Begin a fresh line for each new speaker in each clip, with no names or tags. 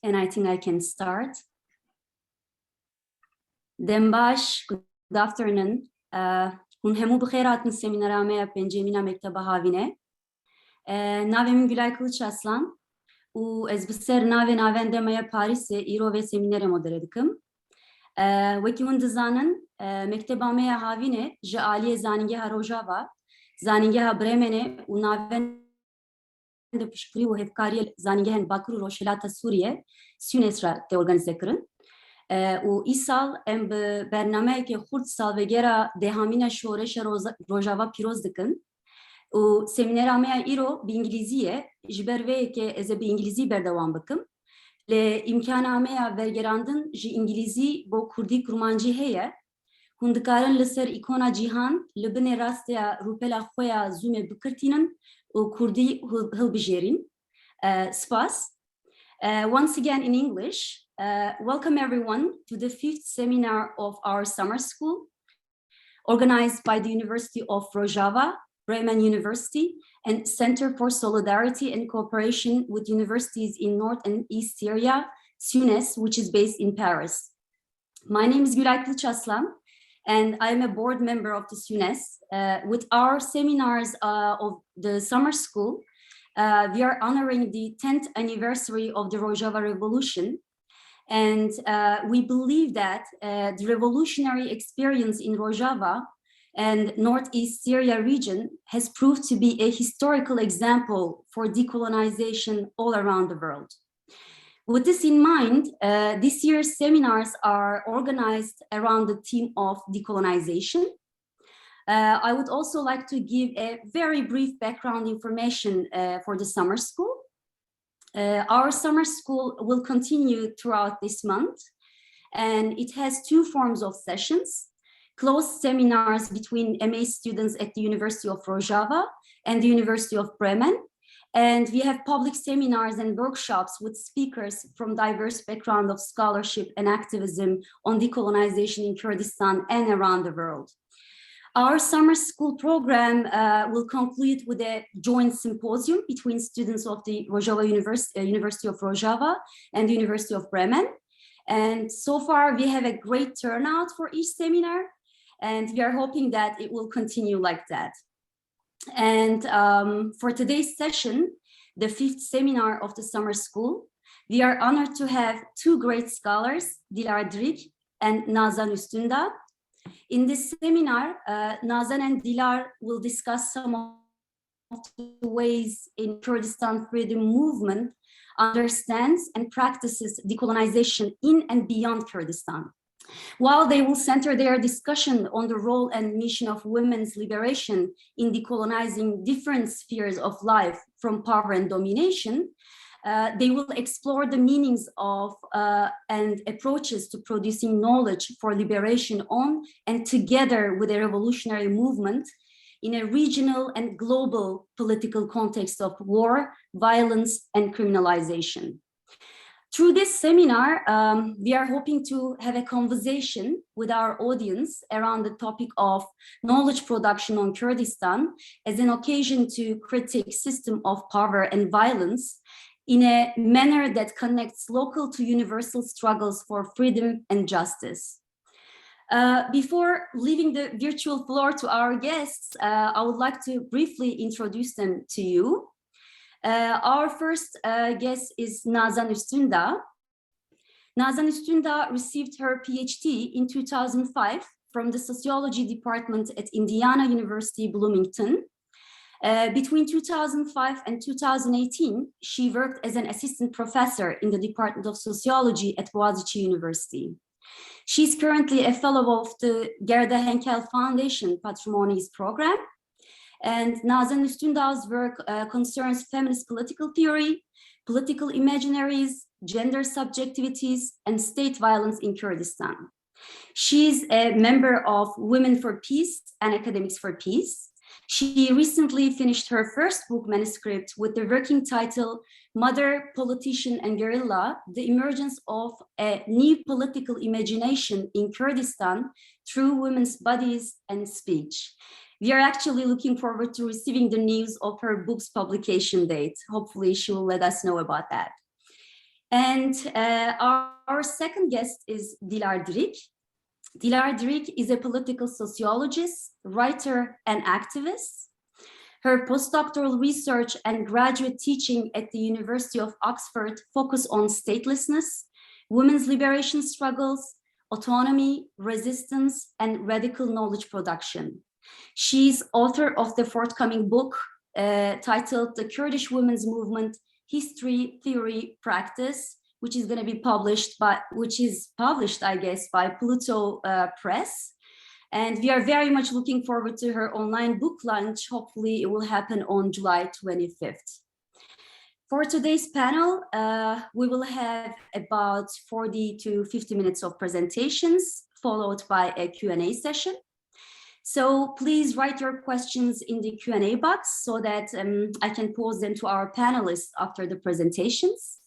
and I think I can start. Dembash, good afternoon. Hun hemu bxeratın seminara me penjemina mekteba havine. Navem Gülay Kılıçaslan. U ezbiser naven demaya Paris'e iro ve seminere moderedikim. Vekimun dizanın mekteba me havine je aliye zaningeha Rojava, zaningeha Bremen'e u naven de pişkri u hevkariye zaningehen Bakru Roşelata Suriye Sünesra te organize kırın. U isal em bername ke xurt sal ve gera dehamina şoreş Rojava piroz dikin. U seminera me iro bi İngiliziye jiber ve ke eze bi İngilizi berdevam bakım. Le imkana me vergerandın ji İngilizi bo Kurdi kurmancı heye. Hundikarın liser ikona cihan libine rastya rupela xoya zume bikirtinin u Kurdi hilbijerin. Spas. Once again in English, welcome everyone to the 5th seminar of our summer school, organized by the University of Rojava, Bremen University, and Center for Solidarity and Cooperation with Universities in North and East Syria, SUNES, which is based in Paris. My name is Gülay Kılıçaslan, and I am a board member of the SUNES. With our seminars of the summer school, we are honoring the 10th anniversary of the Rojava Revolution. And we believe that the revolutionary experience in Rojava and Northeast Syria region has proved to be a historical example for decolonization all around the world. With this in mind, this year's seminars are organized around the theme of decolonization. I would also like to give a very brief background information for the summer school. Our summer school will continue throughout this month, and it has two forms of sessions: closed seminars between MA students at the University of Rojava and the University of Bremen, and we have public seminars and workshops with speakers from diverse backgrounds of scholarship and activism on decolonization in Kurdistan and around the world. Our summer school program will conclude with a joint symposium between students of the Rojava University of Rojava and the University of Bremen. And so far, we have a great turnout for each seminar, and we are hoping that it will continue like that. And for today's session, the 5th seminar of the summer school, we are honored to have two great scholars, Dilar Dirik and Nazan Üstündağ. In this seminar, Nazan and Dilar will discuss some of the ways in Kurdistan freedom movement understands and practices decolonization in and beyond Kurdistan. While they will center their discussion on the role and mission of women's liberation in decolonizing different spheres of life from power and domination, they will explore the meanings of and approaches to producing knowledge for liberation on and together with a revolutionary movement in a regional and global political context of war, violence, and criminalization. Through this seminar, we are hoping to have a conversation with our audience around the topic of knowledge production on Kurdistan as an occasion to critique system of power and violence in a manner that connects local to universal struggles for freedom and justice. Before leaving the virtual floor to our guests, I would like to briefly introduce them to you. Our first guest is Nazan Üstündağ. Nazan Üstündağ received her PhD in 2005 from the Sociology Department at Indiana University, Bloomington. Between 2005 and 2018, she worked as an assistant professor in the Department of Sociology at Boğaziçi University. She's currently a fellow of the Gerda Henkel Foundation Patrimonies program. And Nazan Üstündağ's work concerns feminist political theory, political imaginaries, gender subjectivities, and state violence in Kurdistan. She's a member of Women for Peace and Academics for Peace. She recently finished her first book manuscript with the working title Mother, Politician, and Guerrilla, The Emergence of a New Political Imagination in Kurdistan Through Women's Bodies and Speech. We are actually looking forward to receiving the news of her book's publication date. Hopefully she will let us know about that. And our second guest is Dilar Dirik. Dilar Dirik is a political sociologist, writer, and activist. Her postdoctoral research and graduate teaching at the University of Oxford focus on statelessness, women's liberation struggles, autonomy, resistance, and radical knowledge production. She's author of the forthcoming book titled The Kurdish Women's Movement, History, Theory, Practice, which is going to be published I guess, by Pluto Press. And we are very much looking forward to her online book launch. Hopefully it will happen on July 25th. For today's panel, we will have about 40 to 50 minutes of presentations, followed by a Q&A session. So please write your questions in the Q&A box so that I can pose them to our panelists after the presentations.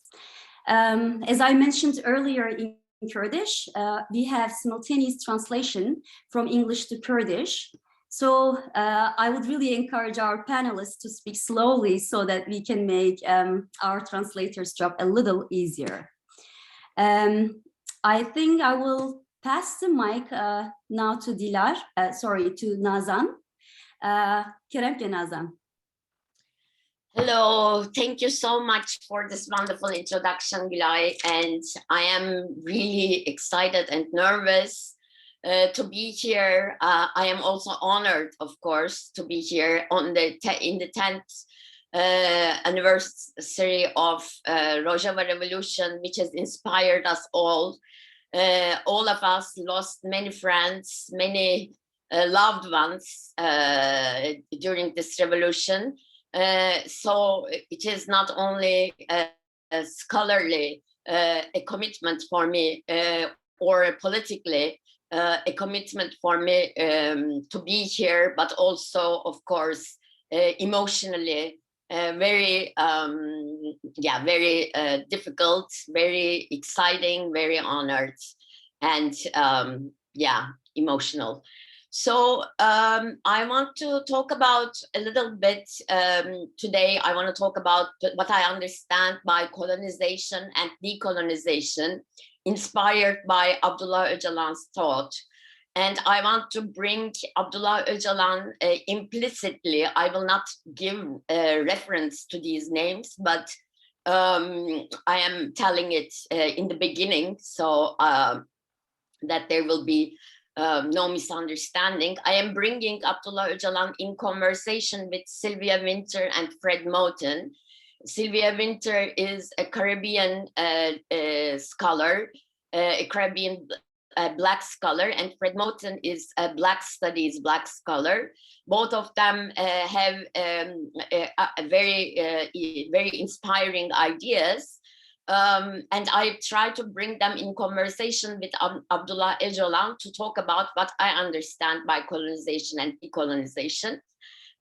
As I mentioned earlier in Kurdish, we have simultaneous translation from English to Kurdish. So I would really encourage our panelists to speak slowly so that we can make our translators' job a little easier. I think I will pass the mic now to Dilar, to Nazan. Keremke Nazan.
Hello, thank you so much for this wonderful introduction, Gülay. And I am really excited and nervous to be here. I am also honored, of course, to be here in the 10th anniversary of Rojava Revolution, which has inspired us all. All of us lost many friends, many loved ones during this revolution. So it is not only a scholarly a commitment for me or politically a commitment for me to be here, but also, of course, emotionally very difficult, very exciting, very honored, and emotional. So I want to talk about a little bit today. I want to talk about what I understand by colonization and decolonization, inspired by Abdullah Öcalan's thought. And I want to bring Abdullah Öcalan implicitly. I will not give reference to these names, but I am telling it in the beginning so that there will be no misunderstanding. I am bringing Abdullah Öcalan in conversation with Sylvia Wynter and Fred Moten. Sylvia Wynter is a Caribbean scholar, a Caribbean Black scholar, and Fred Moten is a Black studies Black scholar. Both of them have very inspiring ideas. And I try to bring them in conversation with Abdullah Öcalan to talk about what I understand by colonization and decolonization.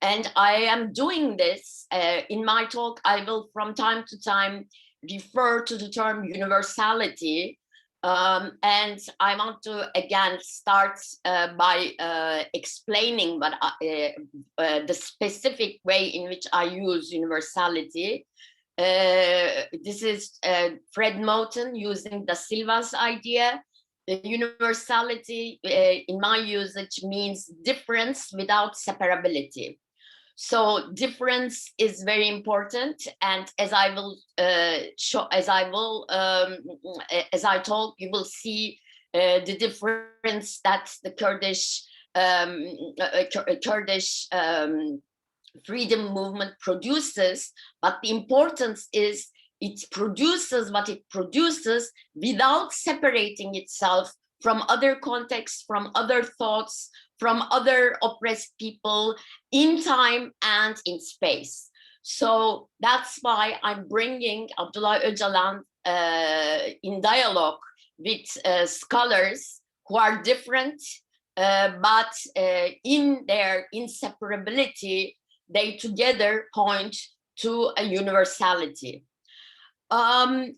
And I am doing this in my talk. I will from time to time refer to the term universality. And I want to again start by explaining what the specific way in which I use universality. This is Fred Moten using Da Silva's idea. The universality in my usage means difference without separability. So difference is very important, and as I talk, you will see the difference that the Kurdish freedom movement produces, but the importance is it produces what it produces without separating itself from other contexts, from other thoughts, from other oppressed people in time and in space. So that's why I'm bringing Abdullah Öcalan in dialogue with scholars who are different, but in their inseparability, they together point to a universality.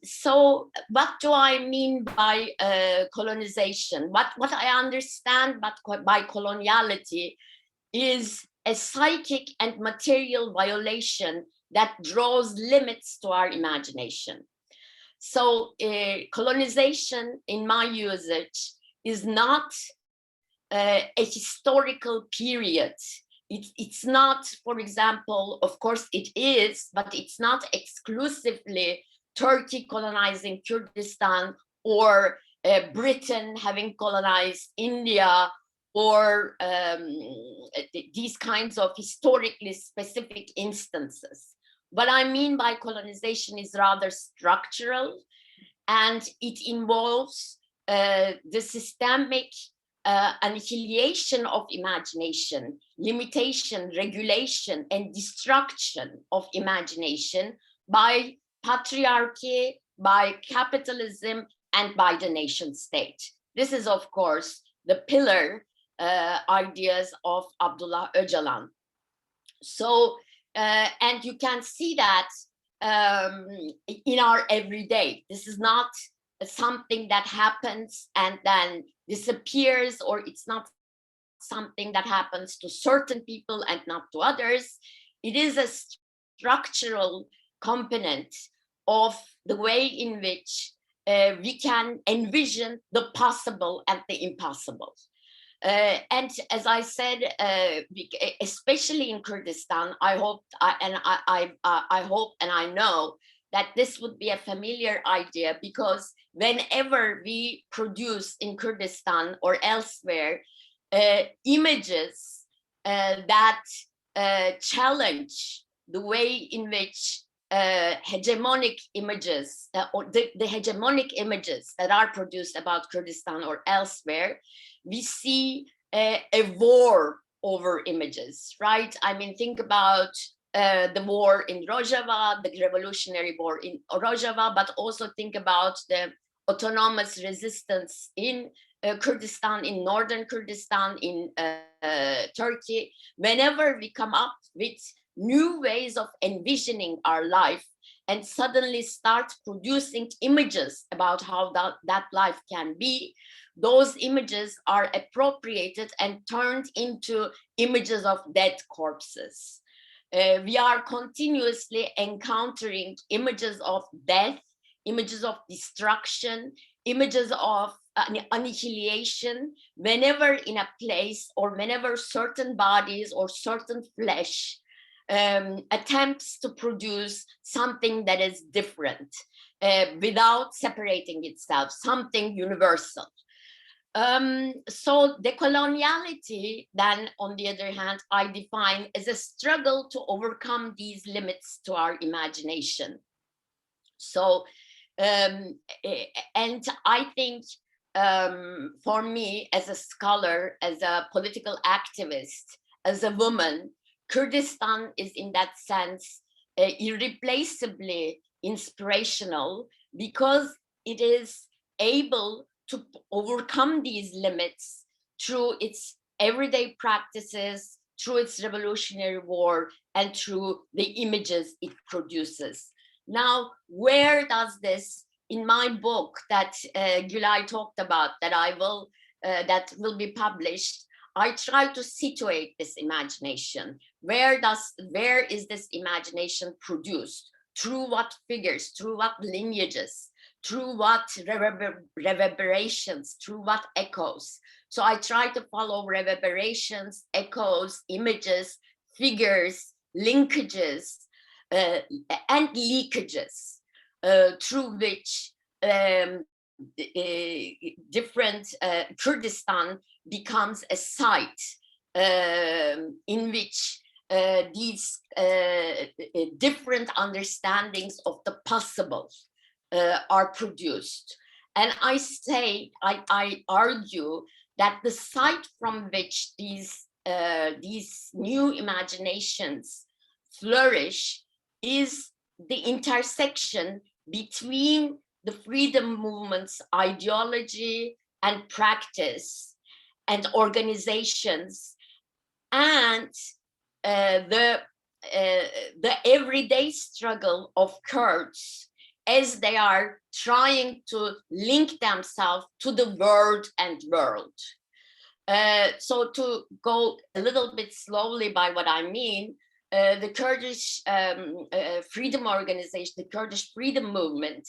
So what do I mean by colonization? What I understand by coloniality is a psychic and material violation that draws limits to our imagination. So colonization, in my usage, is not a historical period. It's not, for example, of course it is, but it's not exclusively Turkey colonizing Kurdistan, or Britain having colonized India, or these kinds of historically specific instances. What I mean by colonization is rather structural, and it involves the systemic annihilation of imagination, limitation, regulation, and destruction of imagination by patriarchy, by capitalism, and by the nation state. This is, of course, the pillar ideas of Abdullah Öcalan. So, and you can see that in our everyday. This is not something that happens and then disappears, or it's not something that happens to certain people and not to others. It is a structural component of the way in which we can envision the possible and the impossible. And as I said, especially in Kurdistan, I hope and I know that this would be a familiar idea, because whenever we produce in Kurdistan or elsewhere images that challenge the way in which hegemonic images or the hegemonic images that are produced about Kurdistan or elsewhere, we see a war over images, right? I mean, think about the war in Rojava, the revolutionary war in Rojava, but also think about the autonomous resistance in Kurdistan, in northern Kurdistan, in Turkey. Whenever we come up with new ways of envisioning our life and suddenly start producing images about how that life can be, those images are appropriated and turned into images of dead corpses. We are continuously encountering images of death, images of destruction, images of annihilation, whenever in a place or whenever certain bodies or certain flesh attempts to produce something that is different without separating itself, something universal. So decoloniality, then, on the other hand, I define as a struggle to overcome these limits to our imagination. So, and I think for me, as a scholar, as a political activist, as a woman, Kurdistan is in that sense irreplaceably inspirational, because it is able to overcome these limits through its everyday practices, through its revolutionary war, and through the images it produces. Now, where does this, in my book that Gülay talked about, that will be published, I try to situate this imagination. Where is this imagination produced? Through what figures? Through what lineages? Through what reverberations? Through what echoes? So I try to follow reverberations, echoes, images, figures, linkages, and leakages through which different Kurdistan becomes a site in which these different understandings of the possible are produced. And I argue that the site from which these new imaginations flourish is the intersection between the freedom movement's ideology and practice and organizations, and the everyday struggle of Kurds as they are trying to link themselves to the world and world. So to go a little bit slowly by what I mean, the Kurdish freedom organization, the Kurdish freedom movement,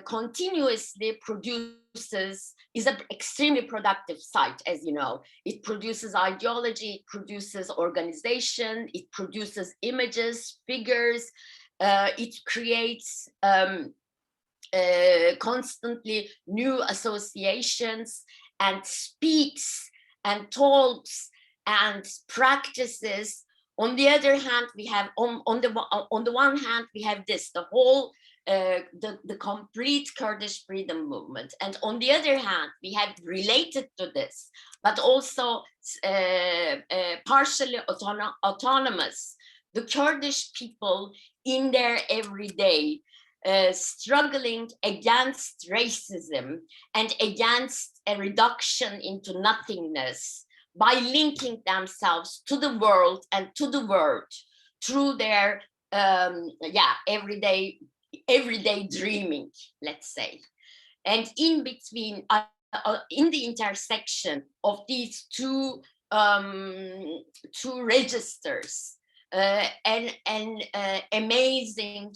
continuously produces, is an extremely productive site, as you know. It produces ideology, it produces organization, it produces images, figures, it creates constantly new associations, and speaks and talks and practices. On the other hand, we have on the one hand we have this, the whole the complete Kurdish freedom movement, and on the other hand we have related to this, but also partially autonomous, the Kurdish people in their everyday struggling against racism and against a reduction into nothingness by linking themselves to the world and to the world through their everyday dreaming, let's say. And in between, in the intersection of these two registers, an amazing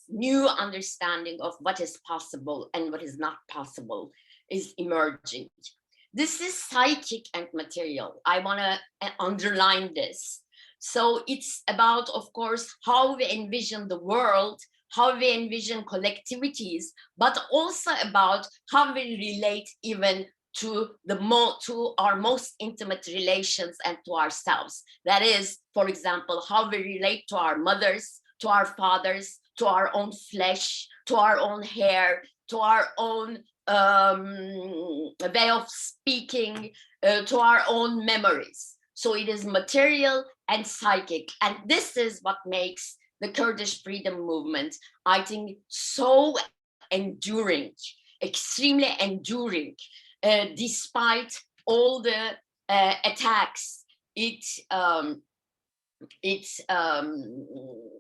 new understanding of what is possible and what is not possible is emerging. This is psychic and material. I want to underline this. So it's about, of course, how we envision the world, how we envision collectivities, but also about how we relate even to our most intimate relations and to ourselves. That is, for example, how we relate to our mothers, to our fathers, to our own flesh, to our own hair, to our own way of speaking, to our own memories. So it is material and psychic. And this is what makes the Kurdish freedom movement, I think, so enduring, extremely enduring, despite all the attacks it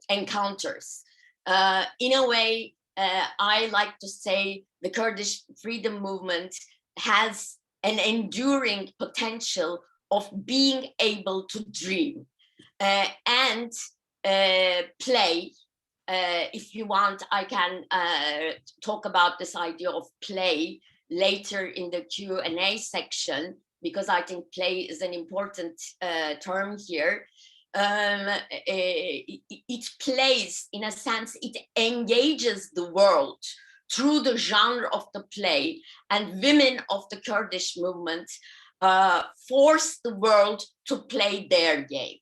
encounters. In a way, I like to say the Kurdish freedom movement has an enduring potential of being able to dream and play. If you want, I can talk about this idea of play later in the Q&A section, because I think play is an important term here. It plays, in a sense, it engages the world through the genre of the play, and women of the Kurdish movement force the world to play their game.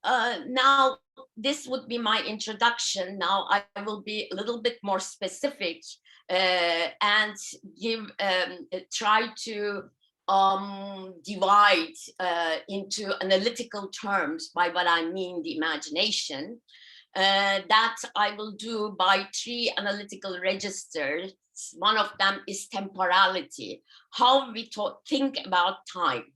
Now this would be my introduction. Now I will be a little bit more specific and try to divide into analytical terms by what I mean the imagination. That I will do by 3 analytical registers. One of them is temporality, how we think about time.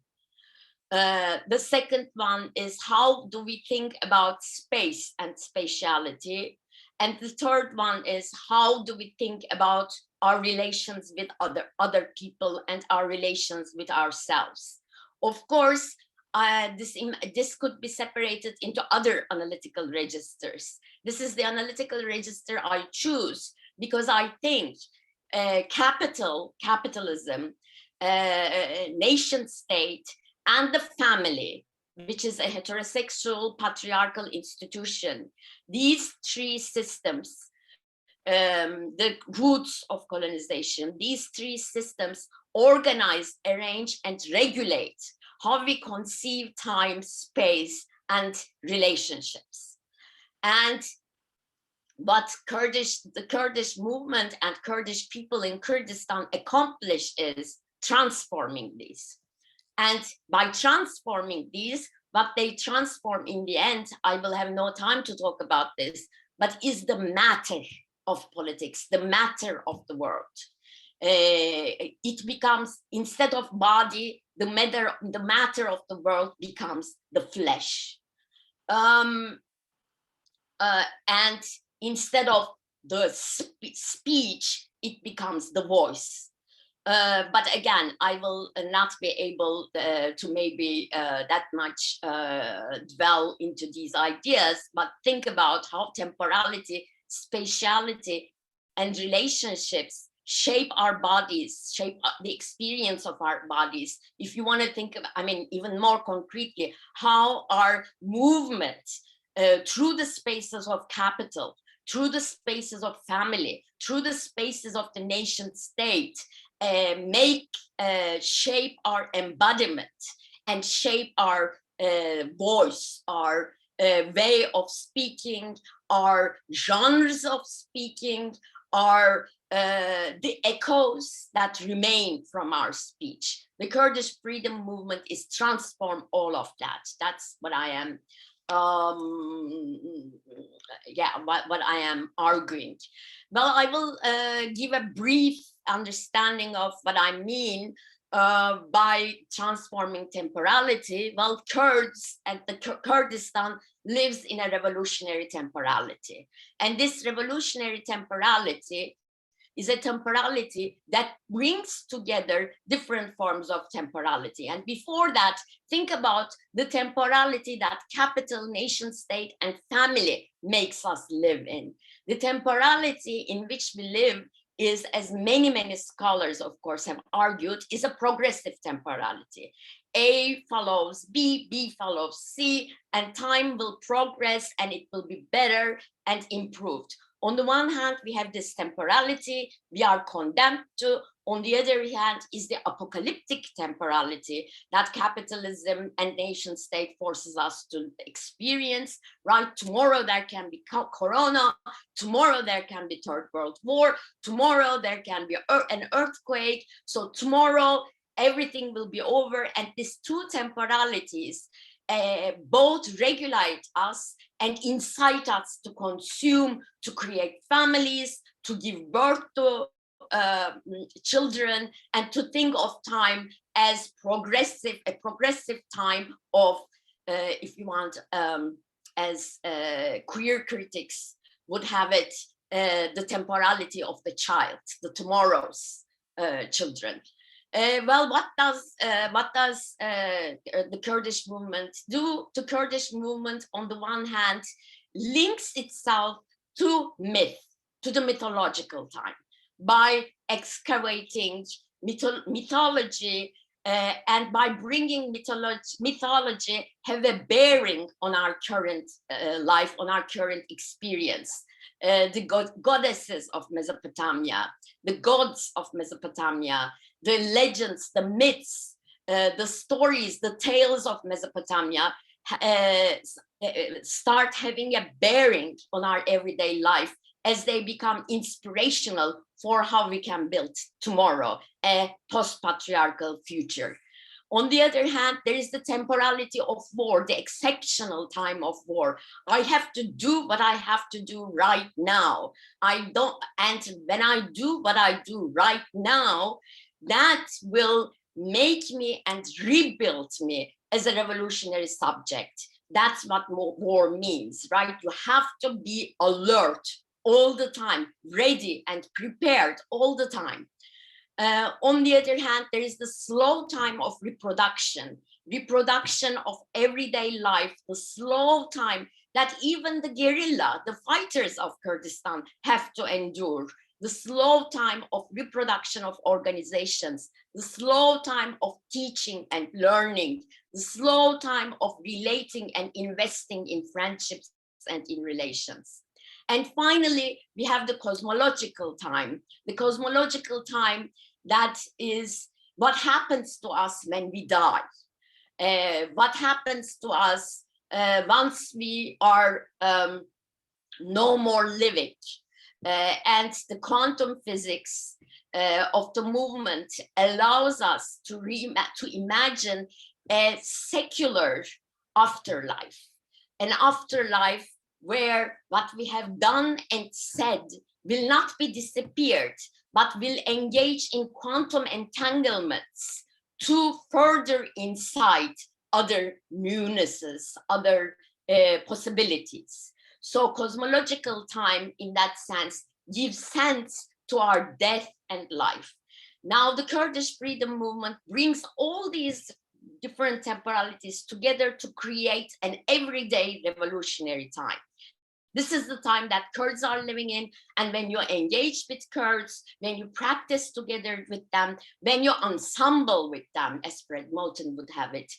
The second one is how do we think about space and spatiality. And the third one is how do we think about our relations with other people and our relations with ourselves. Of course, this could be separated into other analytical registers. This is the analytical register I choose because I think capitalism, nation state, and the family, which is a heterosexual patriarchal institution, these 3 systems, the roots of colonization, these 3 systems organize, arrange, and regulate how we conceive time, space, and relationships. And what the Kurdish movement and Kurdish people in Kurdistan accomplish is transforming these. And by transforming these, what they transform in the end, I will have no time to talk about this, but is the matter of politics, the matter of the world. It becomes, instead of body, the matter of the world becomes the flesh. And instead of the speech, it becomes the voice. But again, I will not be able to maybe that much dwell into these ideas, but think about how temporality, spatiality, and relationships shape our bodies, shape the experience of our bodies. If you want to think of, I mean, even more concretely, how our movement through the spaces of capital, through the spaces of family, through the spaces of the nation state, shape our embodiment and shape our voice, our way of speaking, our genres of speaking, our the echoes that remain from our speech. The Kurdish freedom movement is transform all of that. That's what I am what I am arguing. Well, I will give a brief understanding of what I mean by transforming temporality. Well, Kurds and the Kurdistan lives in a revolutionary temporality. And this revolutionary temporality is a temporality that brings together different forms of temporality. And before that, think about the temporality that capital, nation state, and family makes us live in. The temporality in which we live is, as many scholars, of course, have argued, is a progressive temporality. A follows B, B follows C, and time will progress and it will be better and improved. On the one hand, we have this temporality we are condemned to. On the other hand, is the apocalyptic temporality that capitalism and nation state forces us to experience, right? Tomorrow there can be corona, tomorrow there can be Third World War, tomorrow there can be an earthquake, so tomorrow everything will be over. And these two temporalities both regulate us and incite us to consume, to create families, to give birth to children, and to think of time as a progressive time of, if you want, as queer critics would have it, the temporality of the child, the tomorrow's children. Well, what does the Kurdish movement do? The Kurdish movement, on the one hand, links itself to myth, to the mythological time, by excavating mythology, and by bringing mythology have a bearing on our current life, on our current experience. The goddesses of Mesopotamia, the gods of Mesopotamia, the legends, the myths, the stories, the tales of Mesopotamia start having a bearing on our everyday life as they become inspirational for how we can build tomorrow a post-patriarchal future. On the other hand, there is the temporality of war, the exceptional time of war. I have to do what I have to do right now. And when I do what I do right now, that will make me and rebuild me as a revolutionary subject. That's what war means, right? You have to be alert all the time, ready and prepared all the time. On the other hand, there is the slow time of reproduction of everyday life, the slow time that even the guerrilla, the fighters of Kurdistan have to endure, the slow time of reproduction of organizations, the slow time of teaching and learning, the slow time of relating and investing in friendships and in relations. And finally, we have the cosmological time that is what happens to us when we die, what happens to us once we are no more living. And the quantum physics of the movement allows us to imagine a secular afterlife, an afterlife where what we have done and said will not be disappeared, but will engage in quantum entanglements to further incite other nuances, other possibilities. So cosmological time, in that sense, gives sense to our death and life. Now the Kurdish freedom movement brings all these different temporalities together to create an everyday revolutionary time. This is the time that Kurds are living in, and when you engage with Kurds, when you practice together with them, when you ensemble with them, as Fred Moten would have it,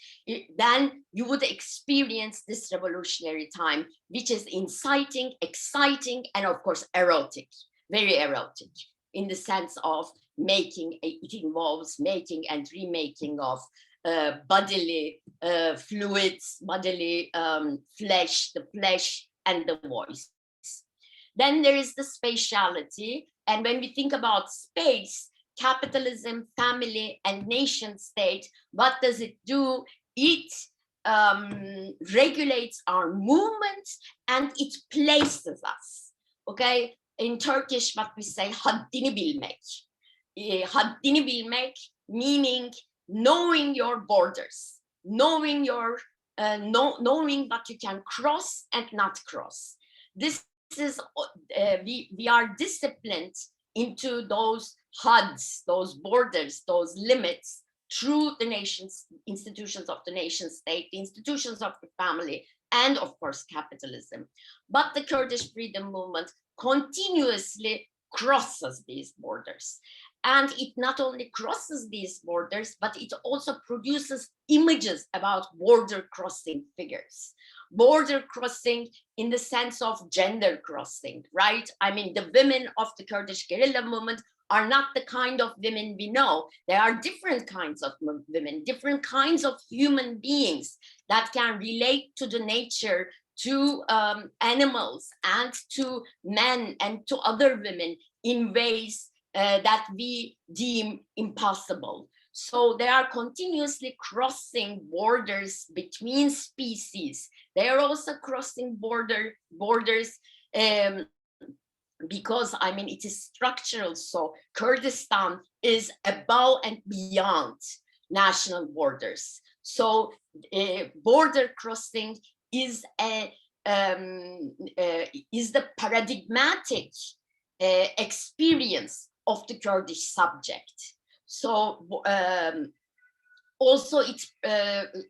then you would experience this revolutionary time, which is inciting, exciting, and of course erotic, very erotic, in the sense of making, it involves making and remaking of bodily fluids, bodily flesh, the flesh, and the voice. Then there is the spatiality. And when we think about space, capitalism, family, and nation state, what does it do? It regulates our movements and it places us. Okay, in Turkish, what we say, haddini bilmek. Haddini bilmek, meaning knowing your borders, knowing your knowing what you can cross and not cross. This is, we are disciplined into those HUDs, those borders, those limits through the nation's institutions of the nation state, the institutions of the family, and of course capitalism. But the Kurdish freedom movement continuously crosses these borders. And it not only crosses these borders, but it also produces images about border crossing figures. Border crossing in the sense of gender crossing, right? I mean, the women of the Kurdish guerrilla movement are not the kind of women we know. There are different kinds of women, different kinds of human beings that can relate to the nature, to animals, and to men, and to other women in ways that we deem impossible. So they are continuously crossing borders between species. They are also crossing borders because, I mean, it is structural. So Kurdistan is above and beyond national borders. So border crossing is the paradigmatic experience of the Kurdish subject. So also it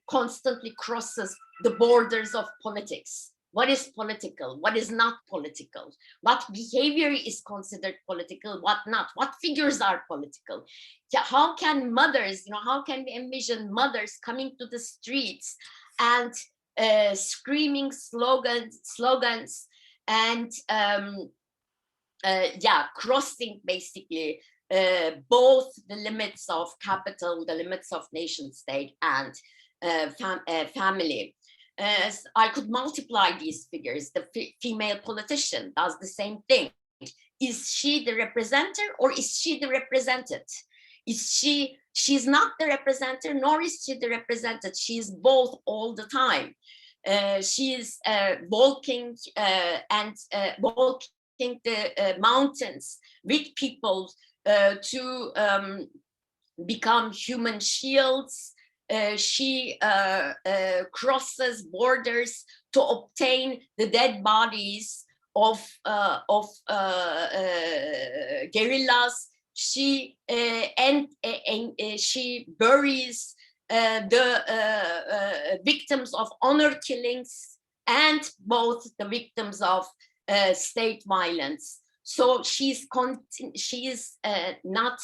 constantly crosses the borders of politics. What is political? What is not political? What behavior is considered political? What not? What figures are political? How can mothers, how can we envision mothers coming to the streets and screaming slogans and crossing basically both the limits of capital, the limits of nation state, and family. I could multiply these figures. The female politician does the same thing. Is she the representer or is she the represented? She's not the representer, nor is she the represented. She's both all the time. She is walking the mountains with people to become human shields. She crosses borders to obtain the dead bodies of guerrillas. She she buries the victims of honor killings and both the victims of state violence. So she is not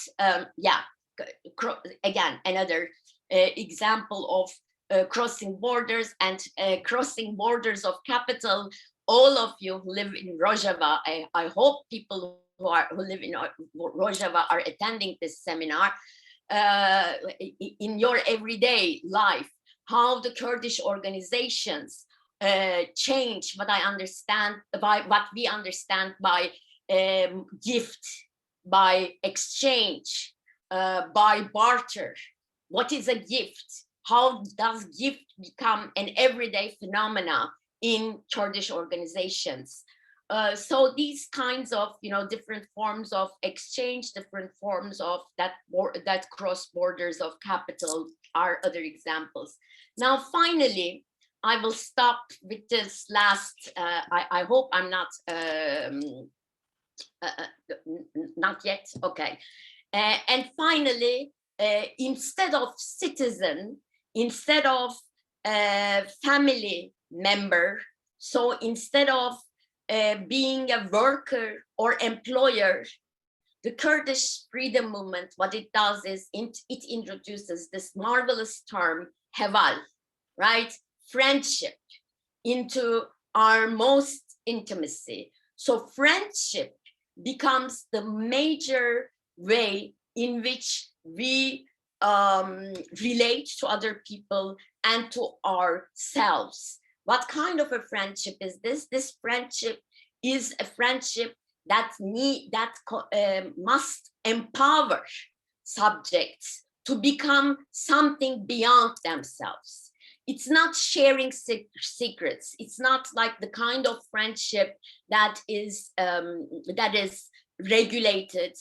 again another example of crossing borders and crossing borders of capital. All of you who live in Rojava, I hope people who live in Rojava are attending this seminar. In your everyday life, how the Kurdish organizations change what we understand by gift, by exchange, by barter. What is a gift? How does gift become an everyday phenomena in Kurdish organizations? So these kinds of different forms of exchange, different forms of that cross borders of capital are other examples. Now, finally, I will stop with this last. I hope I'm not yet. Okay. And finally, instead of citizen, instead of family member, so instead of being a worker or employer, the Kurdish freedom movement, what it does is it introduces this marvelous term, heval, right? Friendship into our most intimacy. So friendship becomes the major way in which we relate to other people and to ourselves. What kind of a friendship is this? This friendship is a friendship that must empower subjects to become something beyond themselves. It's not sharing secrets. It's not like the kind of friendship that is regulated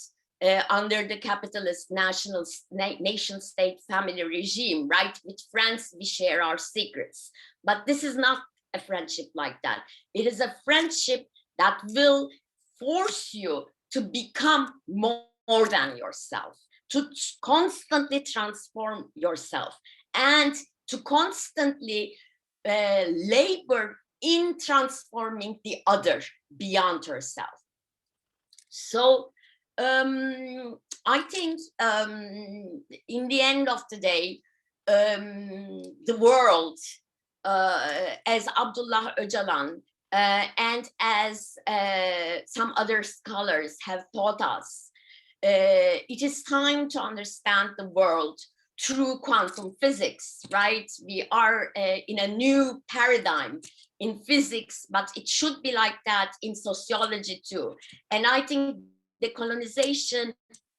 under the capitalist nation-state family regime, right? With friends, we share our secrets. But this is not a friendship like that. It is a friendship that will force you to become more than yourself, to constantly transform yourself, and to constantly labor in transforming the other beyond herself. So I think in the end of the day, the world, as Abdullah Öcalan and as some other scholars have taught us, it is time to understand the world through quantum physics, right? We are in a new paradigm in physics, but it should be like that in sociology too. And I think decolonization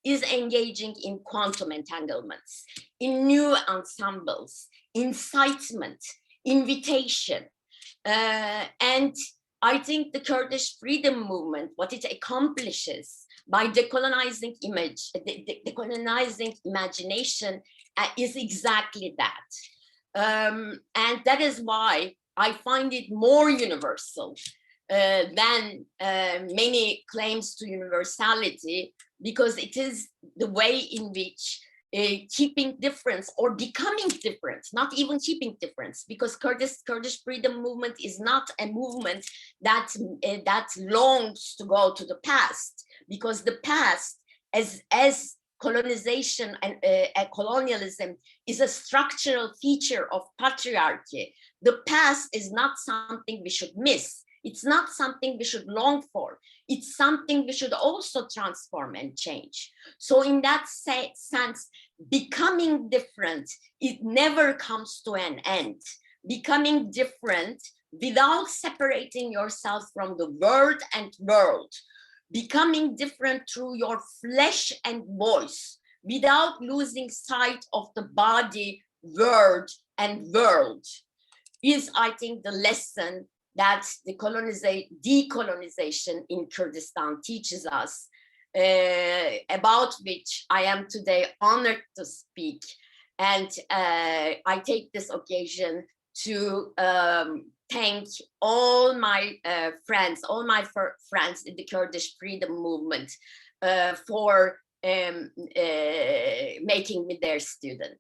is engaging in quantum entanglements, in new ensembles, incitement, invitation. And I think the Kurdish freedom movement, what it accomplishes by decolonizing decolonizing imagination is exactly that. And that is why I find it more universal than many claims to universality, because it is the way in which keeping difference or becoming different, not even keeping difference, because Kurdish freedom movement is not a movement that longs to go to the past, because the past, as colonization and colonialism, is a structural feature of patriarchy. The past is not something we should miss. It's not something we should long for. It's something we should also transform and change. So in that sense, becoming different, it never comes to an end. Becoming different without separating yourself from the word and world. Becoming different through your flesh and voice, without losing sight of the body, word, and world, is, I think, the lesson that the decolonization in Kurdistan teaches us, about which I am today honored to speak. And I take this occasion to thank all my friends in the Kurdish freedom movement for making me their student.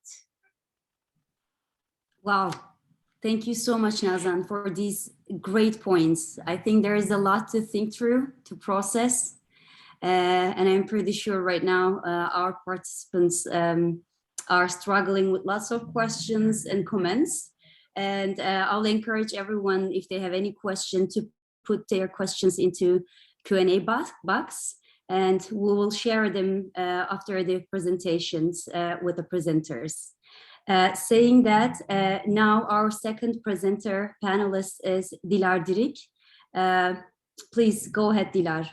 Wow. Thank you so much, Nazan, for these great points. I think there is a lot to think through, to process. And I'm pretty sure right now our participants are struggling with lots of questions and comments. And I'll encourage everyone, if they have any question, to put their questions into Q&A box. And we will share them after the presentations with the presenters. Saying that, now our second presenter panelist is Dilar Dirik. Please go ahead, Dilar.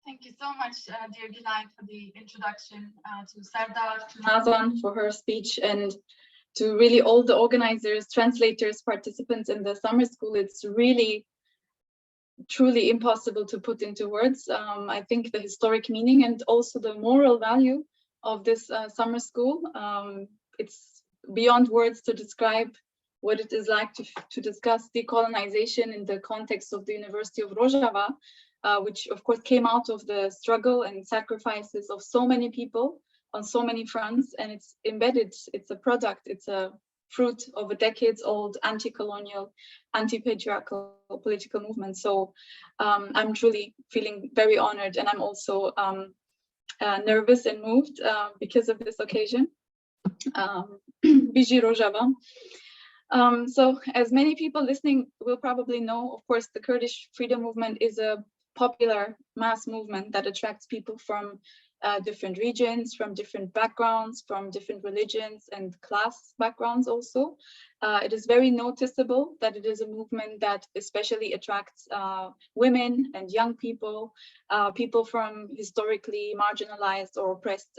Thank you so much, dear Gülay, for the introduction, to Serdar, to Nazan for her speech, and to really all the organizers, translators, participants in the summer school. It's really, truly impossible to put into words. I think the historic meaning and also the moral value of this summer school. It's beyond words to describe what it is like to discuss decolonization in the context of the University of Rojava. which of course came out of the struggle and sacrifices of so many people on so many fronts, and it's embedded, it's a product, it's a fruit of a decades-old anti-colonial, anti-patriarchal political movement. So I'm truly feeling very honored, and I'm also nervous and moved because of this occasion. Biji Rojava. So as many people listening will probably know, of course, the Kurdish freedom movement is a popular mass movement that attracts people from different regions, from different backgrounds, from different religions and class backgrounds also. It is very noticeable that it is a movement that especially attracts women and young people, people from historically marginalized or oppressed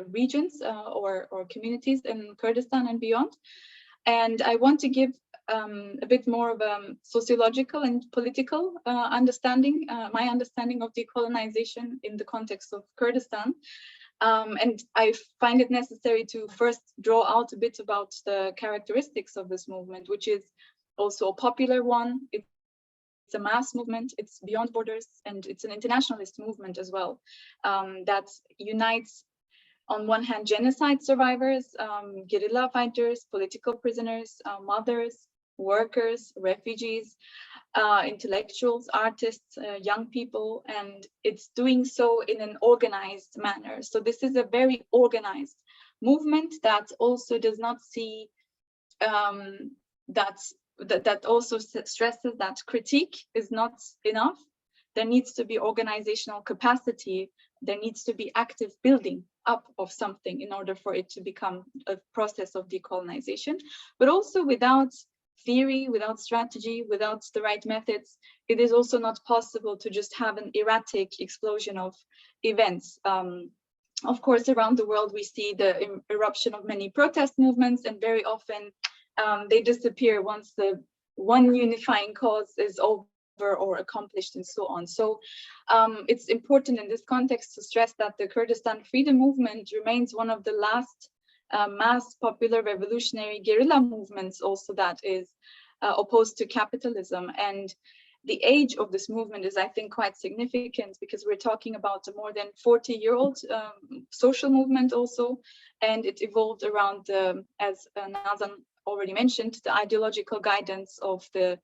regions or communities in Kurdistan and beyond. And I want to give a bit more of a sociological and political understanding, my understanding of decolonization in the context of Kurdistan. And I find it necessary to first draw out a bit about the characteristics of this movement, which is also a popular one. It's a mass movement, it's beyond borders, and it's an internationalist movement as well, that unites on one hand genocide survivors, guerrilla fighters, political prisoners, mothers, workers, refugees, intellectuals, artists, young people, and it's doing so in an organized manner. So this is a very organized movement that also does not see, that also stresses that critique is not enough. There needs to be organizational capacity. There needs to be active building up of something in order for it to become a process of decolonization. But also without theory, without strategy, without the right methods, it is also not possible to just have an erratic explosion of events. Of course, around the world, we see the eruption of many protest movements, and very often they disappear once the one unifying cause is over or accomplished and so on. So it's important in this context to stress that the Kurdistan freedom movement remains one of the last mass popular revolutionary guerrilla movements also that is opposed to capitalism. And the age of this movement is, I think, quite significant because we're talking about a more than 40-year-old social movement also, and it evolved around, as Nazan already mentioned, the ideological guidance of the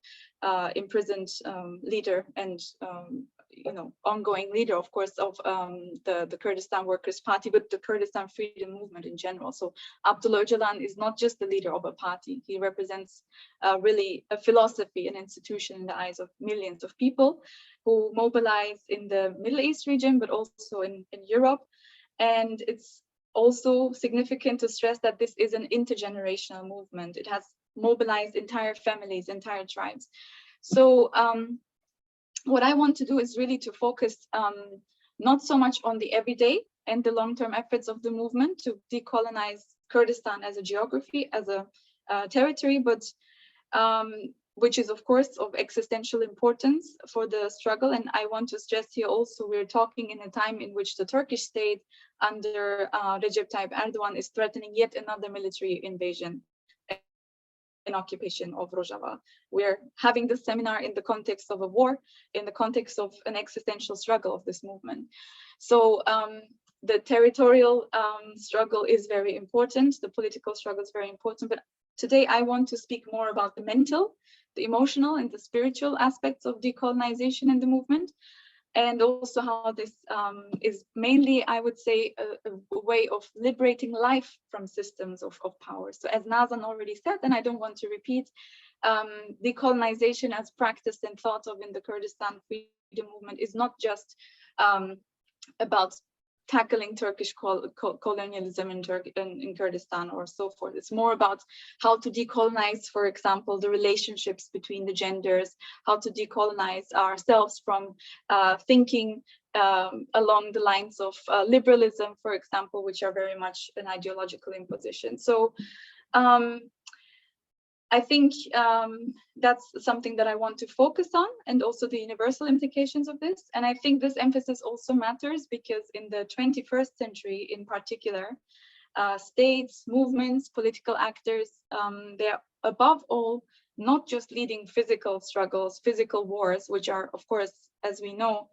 imprisoned leader and ongoing leader, of course, of the Kurdistan Workers' Party, but the Kurdistan Freedom Movement in general. So Abdullah Öcalan is not just the leader of a party. He represents really a philosophy, an institution in the eyes of millions of people who mobilize in the Middle East region, but also in Europe. And it's also significant to stress that this is an intergenerational movement. It has mobilized entire families, entire tribes. So what I want to do is really to focus not so much on the everyday and the long-term efforts of the movement to decolonize Kurdistan as a geography, as a territory, but which is of course of existential importance for the struggle. And I want to stress here also, we're talking in a time in which the Turkish state under Recep Tayyip Erdogan is threatening yet another military invasion and occupation of Rojava. We're having this seminar in the context of a war, in the context of an existential struggle of this movement. So the territorial struggle is very important, the political struggle is very important, but today I want to speak more about the mental, the emotional and the spiritual aspects of decolonization in the movement, and also how this is mainly, I would say, a way of liberating life from systems of power. So as Nazan already said, and I don't want to repeat, decolonization as practiced and thought of in the Kurdistan freedom movement is not just about tackling Turkish colonialism in Kurdistan or so forth. It's more about how to decolonize, for example, the relationships between the genders, how to decolonize ourselves from thinking along the lines of liberalism, for example, which are very much an ideological imposition. So I think that's something that I want to focus on, and also the universal implications of this. And I think this emphasis also matters because in the 21st century in particular, states, movements, political actors, they're above all not just leading physical struggles, physical wars, which are, of course, as we know,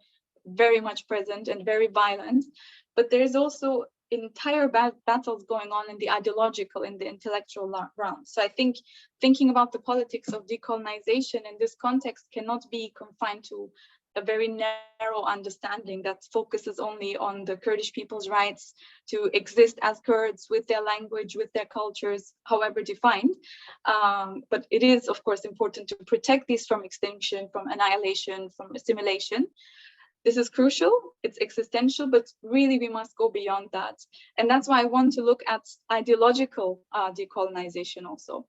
very much present and very violent, but there is also entire battles going on in the ideological, in the intellectual realm. So I think thinking about the politics of decolonization in this context cannot be confined to a very narrow understanding that focuses only on the Kurdish people's rights to exist as Kurds with their language, with their cultures, however defined. But it is, of course, important to protect these from extinction, from annihilation, from assimilation. This is crucial, it's existential, but really we must go beyond that. And that's why I want to look at ideological decolonization also.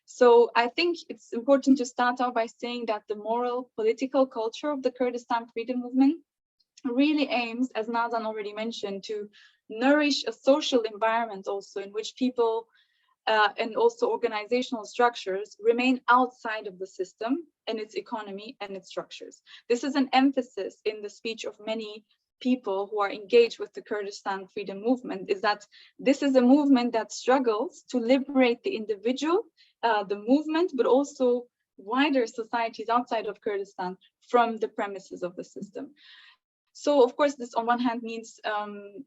So I think it's important to start out by saying that the moral political culture of the Kurdistan freedom movement really aims, as Nazan already mentioned, to nourish a social environment also in which people and also organizational structures remain outside of the system and its economy and its structures. This is an emphasis in the speech of many people who are engaged with the Kurdistan freedom movement, is that this is a movement that struggles to liberate the individual, the movement, but also wider societies outside of Kurdistan from the premises of the system. So, of course, this on one hand means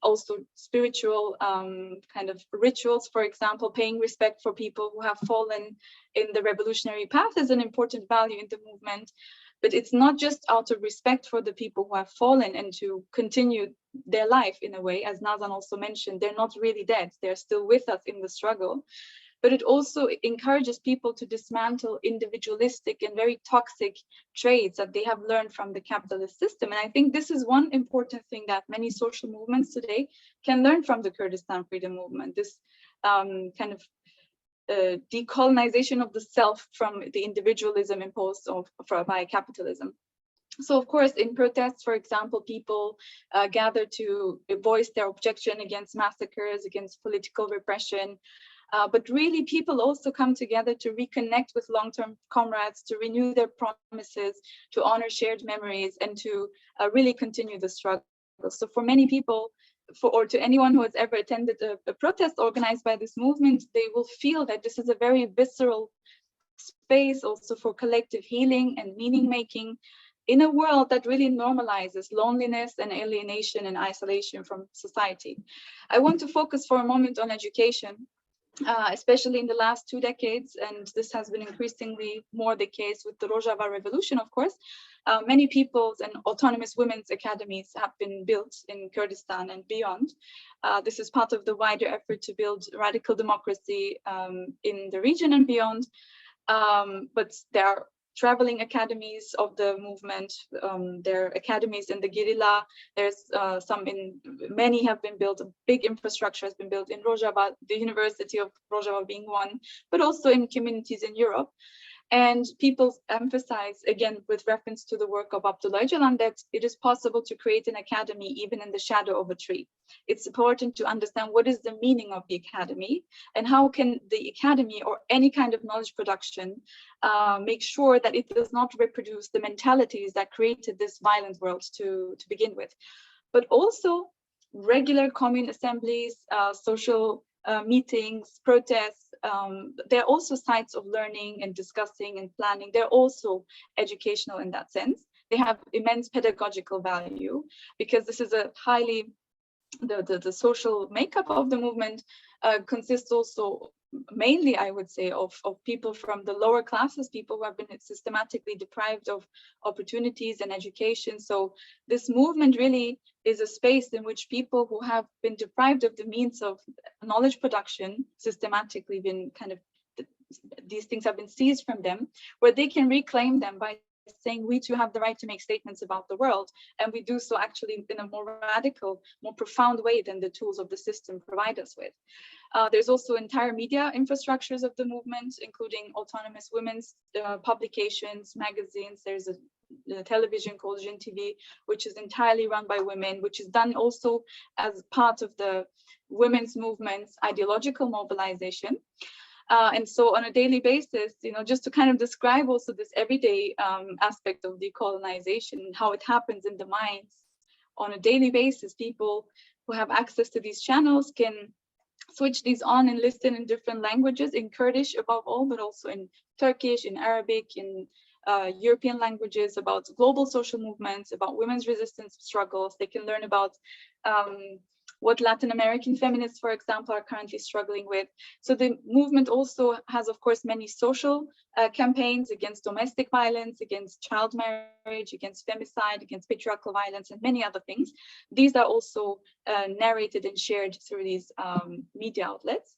also spiritual kind of rituals, for example, paying respect for people who have fallen in the revolutionary path is an important value in the movement. But it's not just out of respect for the people who have fallen and to continue their life in a way, as Nazan also mentioned, they're not really dead, they're still with us in the struggle. But it also encourages people to dismantle individualistic and very toxic traits that they have learned from the capitalist system. And I think this is one important thing that many social movements today can learn from the Kurdistan freedom movement, this kind of decolonization of the self from the individualism imposed by capitalism. So, of course, in protests, for example, people gather to voice their objection against massacres, against political repression. But really, people also come together to reconnect with long-term comrades, to renew their promises, to honor shared memories, and to really continue the struggle. So for many people, or to anyone who has ever attended a protest organized by this movement, they will feel that this is a very visceral space also for collective healing and meaning-making in a world that really normalizes loneliness and alienation and isolation from society. I want to focus for a moment on education. Especially in the last 2 decades, and this has been increasingly more the case with the Rojava revolution, of course. Many people's and autonomous women's academies have been built in Kurdistan and beyond. This is part of the wider effort to build radical democracy in the region and beyond. But there are traveling academies of the movement. There are academies in the Guerrilla. There's many have been built. A big infrastructure has been built in Rojava, the University of Rojava being one, but also in communities in Europe. And people emphasize, again, with reference to the work of Abdullah Öcalan, that it is possible to create an academy even in the shadow of a tree. It's important to understand what is the meaning of the academy and how can the academy or any kind of knowledge production make sure that it does not reproduce the mentalities that created this violent world to begin with. But also regular commune assemblies, social meetings, protests, they're also sites of learning and discussing and planning. They're also educational in that sense. They have immense pedagogical value because this is a highly, the social makeup of the movement consists also mainly, I would say, of people from the lower classes, people who have been systematically deprived of opportunities and education. So this movement really is a space in which people who have been deprived of the means of knowledge production, systematically been kind of, these things have been seized from them, where they can reclaim them by saying we too have the right to make statements about the world, and we do so actually in a more radical, more profound way than the tools of the system provide us with. There's also entire media infrastructures of the movement, including autonomous women's publications, magazines. There's a television called Jin TV, which is entirely run by women, which is done also as part of the women's movement's ideological mobilization. And so on a daily basis, just to kind of describe also this everyday aspect of decolonization, how it happens in the minds on a daily basis, people who have access to these channels can switch these on and listen in different languages, in Kurdish above all, but also in Turkish, in Arabic, in European languages, about global social movements, about women's resistance struggles. They can learn about what Latin American feminists, for example, are currently struggling with. So the movement also has, of course, many social campaigns against domestic violence, against child marriage, against femicide, against patriarchal violence, and many other things. These are also narrated and shared through these media outlets.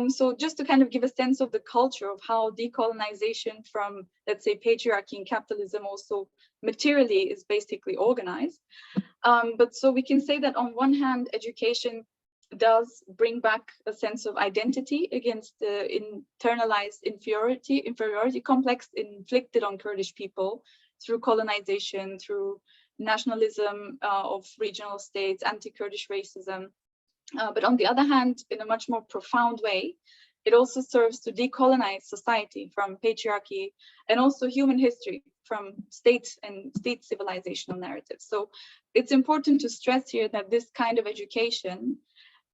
So just to kind of give a sense of the culture of how decolonization from, let's say, patriarchy and capitalism also materially is basically organized. But so we can say that on one hand, education does bring back a sense of identity against the internalized inferiority complex inflicted on Kurdish people through colonization, through nationalism of regional states, anti-Kurdish racism. But on the other hand, in a much more profound way, it also serves to decolonize society from patriarchy and also human history from state and state civilizational narratives. So it's important to stress here that this kind of education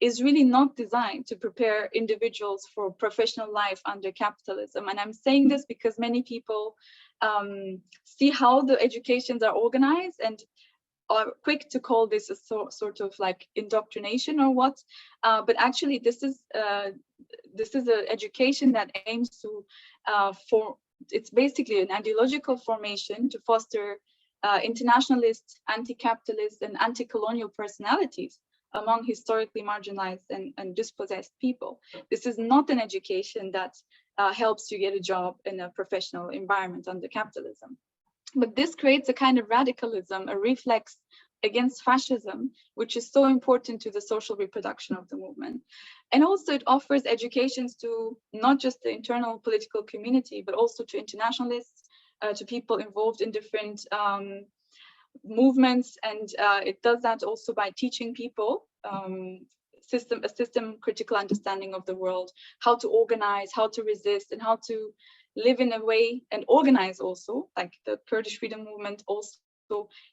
is really not designed to prepare individuals for professional life under capitalism. And I'm saying this because many people see how the educations are organized and are quick to call this a sort of like indoctrination or what, but actually this is an education that aims to it's basically an ideological formation to foster internationalist, anti-capitalist, and anti-colonial personalities among historically marginalized and dispossessed people. This is not an education that helps you get a job in a professional environment under capitalism. But this creates a kind of radicalism, a reflex against fascism, which is so important to the social reproduction of the movement. And also it offers educations to not just the internal political community, but also to internationalists, to people involved in different movements. And it does that also by teaching people a system critical understanding of the world, how to organize, how to resist, and how to live in a way and organize also, like the Kurdish freedom movement also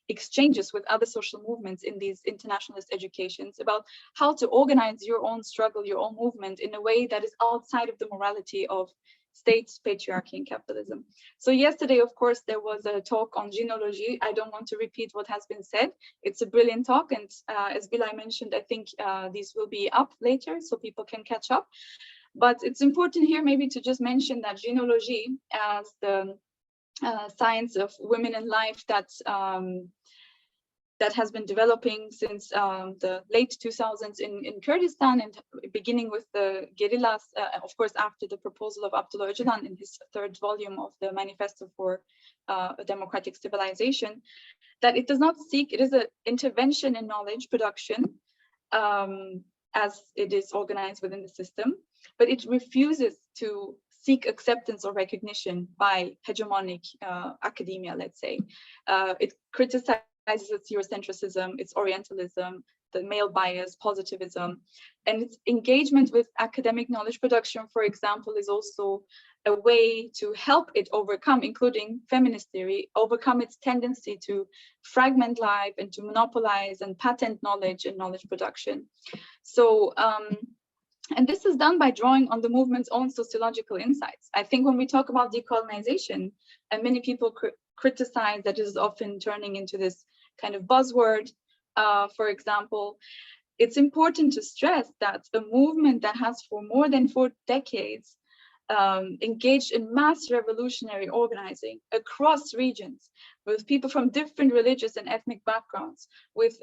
exchanges with other social movements in these internationalist educations about how to organize your own struggle, your own movement in a way that is outside of the morality of state, patriarchy, and capitalism. So yesterday, of course, there was a talk on genealogy. I don't want to repeat what has been said. It's a brilliant talk. And as Dilar mentioned, I think these will be up later so people can catch up. But it's important here maybe to just mention that genealogy as the science of women and life that has been developing since the late 2000s in Kurdistan, and beginning with the guerrillas, of course, after the proposal of Abdullah Öcalan in his third volume of the Manifesto for a Democratic Civilization, that it does not seek, it is an intervention in knowledge production as it is organized within the system, but it refuses to seek acceptance or recognition by hegemonic academia, let's say. It criticizes its Eurocentrism, its Orientalism, the male bias, positivism, and its engagement with academic knowledge production, for example, is also a way to help it overcome, including feminist theory, overcome its tendency to fragment life and to monopolize and patent knowledge and knowledge production. So, and this is done by drawing on the movement's own sociological insights. I think when we talk about decolonization, and many people criticize that it is often turning into this kind of buzzword, for example, it's important to stress that a movement that has for more than 4 decades engaged in mass revolutionary organizing across regions with people from different religious and ethnic backgrounds, with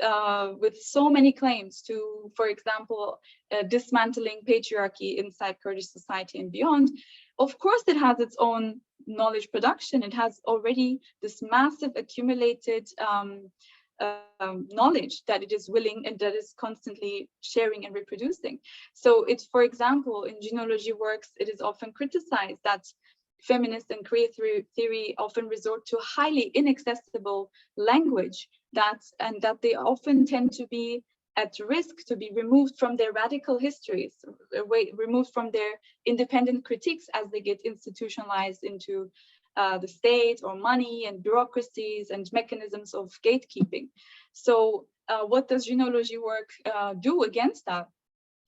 so many claims to, for example, dismantling patriarchy inside Kurdish society and beyond. Of course, it has its own knowledge production. It has already this massive accumulated knowledge that it is willing and that is constantly sharing and reproducing. So it's, for example, in genealogy works, it is often criticized that feminist and queer theory often resort to highly inaccessible language that they often tend to be at risk to be removed from their radical histories, removed from their independent critiques as they get institutionalized into the state or money and bureaucracies and mechanisms of gatekeeping. So what does genealogy work do against that?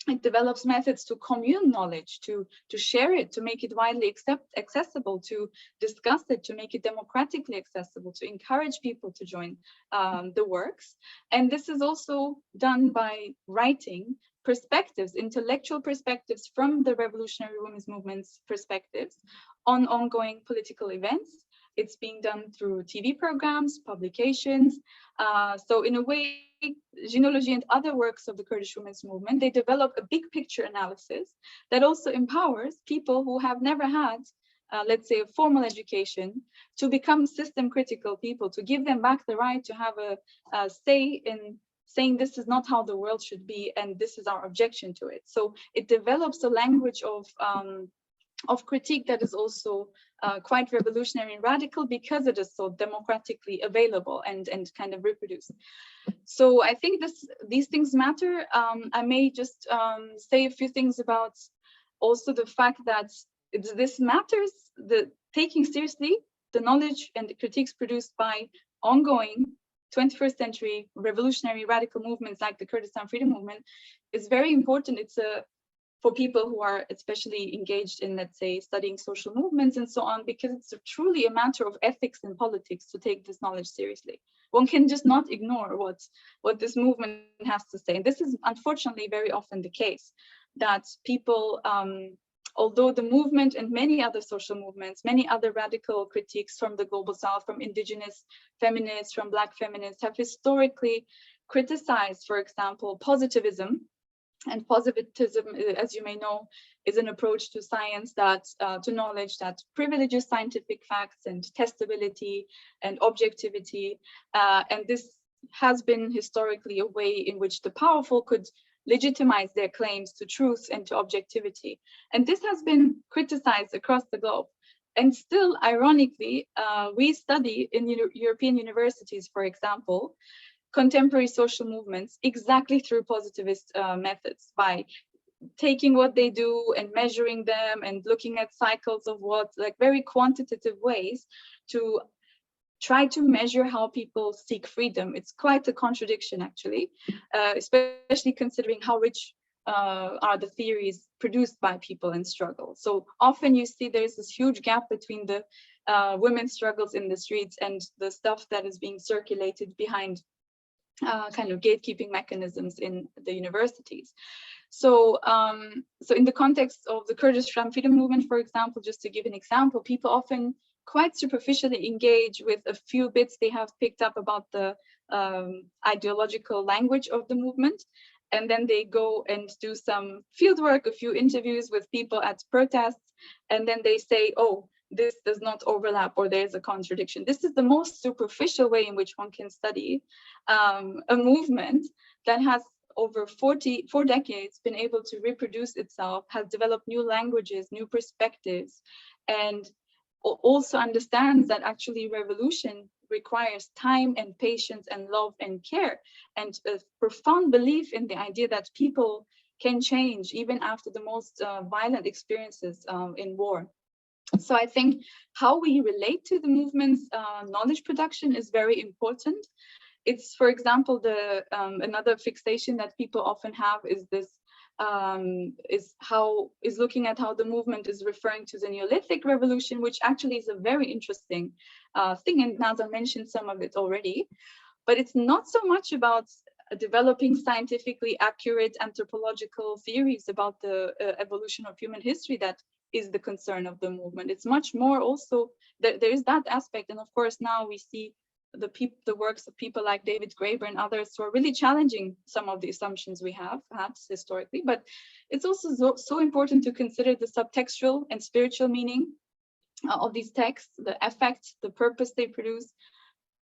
It develops methods to commune knowledge, to share it, to make it widely accessible, to discuss it, to make it democratically accessible, to encourage people to join the works. And this is also done by writing perspectives, intellectual perspectives from the revolutionary women's movement's perspectives on ongoing political events. It's being done through TV programs, publications. So in a way, genealogy and other works of the Kurdish women's movement, they develop a big picture analysis that also empowers people who have never had, let's say, a formal education to become system critical people, to give them back the right to have a say in saying this is not how the world should be and this is our objection to it. So it develops a language of critique that is also quite revolutionary and radical because it is so democratically available and kind of reproduced. So I think these things matter. I may just say a few things about also the fact that this matters, the taking seriously the knowledge and the critiques produced by ongoing 21st century revolutionary radical movements like the Kurdistan Freedom Movement is very important. It's for people who are especially engaged in, let's say, studying social movements and so on, because it's truly a matter of ethics and politics to take this knowledge seriously. One can just not ignore what this movement has to say. And this is unfortunately very often the case, that people, although the movement and many other social movements, many other radical critiques from the global south, from indigenous feminists, from Black feminists, have historically criticized, for example, positivism. And positivism, as you may know, is an approach to science that, to knowledge that privileges scientific facts and testability and objectivity. And this has been historically a way in which the powerful could legitimize their claims to truth and to objectivity. And this has been criticized across the globe. And still, ironically, we study in European universities, for example, contemporary social movements exactly through positivist methods, by taking what they do and measuring them and looking at cycles of what, like very quantitative ways to try to measure how people seek freedom. It's quite a contradiction, actually, especially considering how rich are the theories produced by people in struggle. So often you see there's this huge gap between the women's struggles in the streets and the stuff that is being circulated behind kind of gatekeeping mechanisms in the universities. So, so in the context of the Kurdish freedom movement, for example, just to give an example, people often quite superficially engage with a few bits they have picked up about the ideological language of the movement. And then they go and do some fieldwork, a few interviews with people at protests. And then they say, oh, this does not overlap, or there's a contradiction. This is the most superficial way in which one can study a movement that has over 4 decades been able to reproduce itself, has developed new languages, new perspectives, and also understands that actually revolution requires time and patience and love and care, and a profound belief in the idea that people can change even after the most violent experiences in war. So I think how we relate to the movement's knowledge production is very important. It's, for example, another fixation that people often have is this, is looking at how the movement is referring to the Neolithic revolution, which actually is a very interesting thing, and Nazan mentioned some of it already. But it's not so much about developing scientifically accurate anthropological theories about the evolution of human history that is the concern of the movement. It's much more also that there is that aspect. And of course, now we see the works of people like David Graeber and others who are really challenging some of the assumptions we have perhaps historically. But it's also so important to consider the subtextual and spiritual meaning of these texts, the effect, the purpose they produce,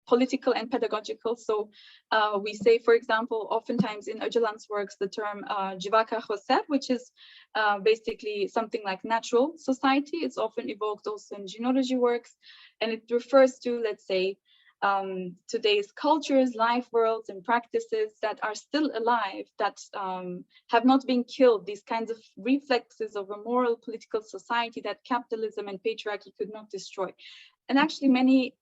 political and pedagogical. So we say, for example, oftentimes in Öcalan's works, the term Civaka Hoseb, which is basically something like natural society. It's often evoked also in genealogy works, and it refers to, let's say, today's cultures, life worlds, and practices that are still alive, that have not been killed, these kinds of reflexes of a moral political society that capitalism and patriarchy could not destroy. And actually many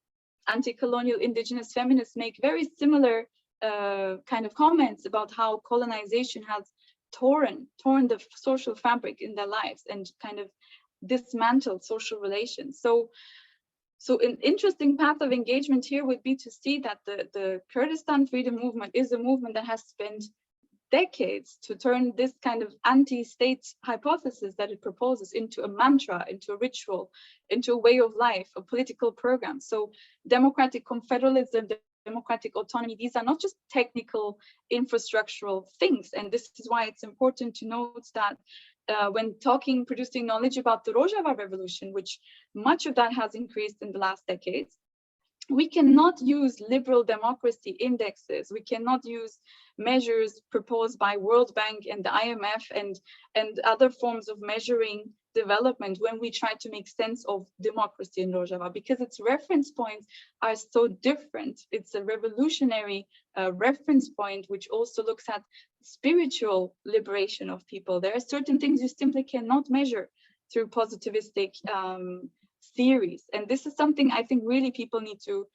anti-colonial indigenous feminists make very similar kind of comments about how colonization has torn the social fabric in their lives and kind of dismantled social relations. So an interesting path of engagement here would be to see that the Kurdistan freedom movement is a movement that has spent decades to turn this kind of anti-state hypothesis that it proposes into a mantra, into a ritual, into a way of life, a political program. So democratic confederalism, democratic autonomy, these are not just technical infrastructural things. And this is why it's important to note that when producing knowledge about the Rojava revolution, which much of that has increased in the last decades, we cannot use liberal democracy indexes. We cannot use measures proposed by World Bank and the IMF and other forms of measuring development when we try to make sense of democracy in Rojava, because its reference points are so different. It's a revolutionary reference point, which also looks at spiritual liberation of people. There are certain things you simply cannot measure through positivistic theories, and this is something I think really people need to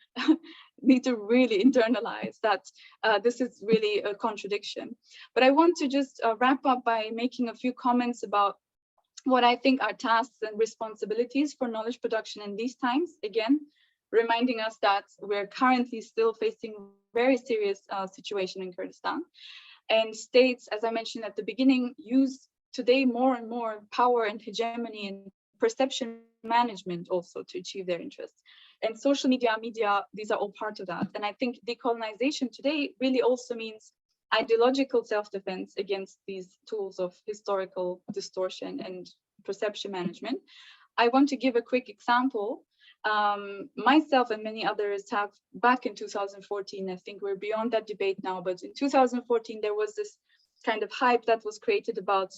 really internalize, that this is really a contradiction. But I want to just wrap up by making a few comments about what I think are tasks and responsibilities for knowledge production in these times. Again, reminding us that we're currently still facing very serious situation in Kurdistan, and states, as I mentioned at the beginning, use today more and more power and hegemony and perception management also to achieve their interests. And social media, these are all part of that. And I think decolonization today really also means ideological self-defense against these tools of historical distortion and perception management. I want to give a quick example. Myself and many others have, back in 2014, I think we're beyond that debate now, but in 2014, there was this kind of hype that was created about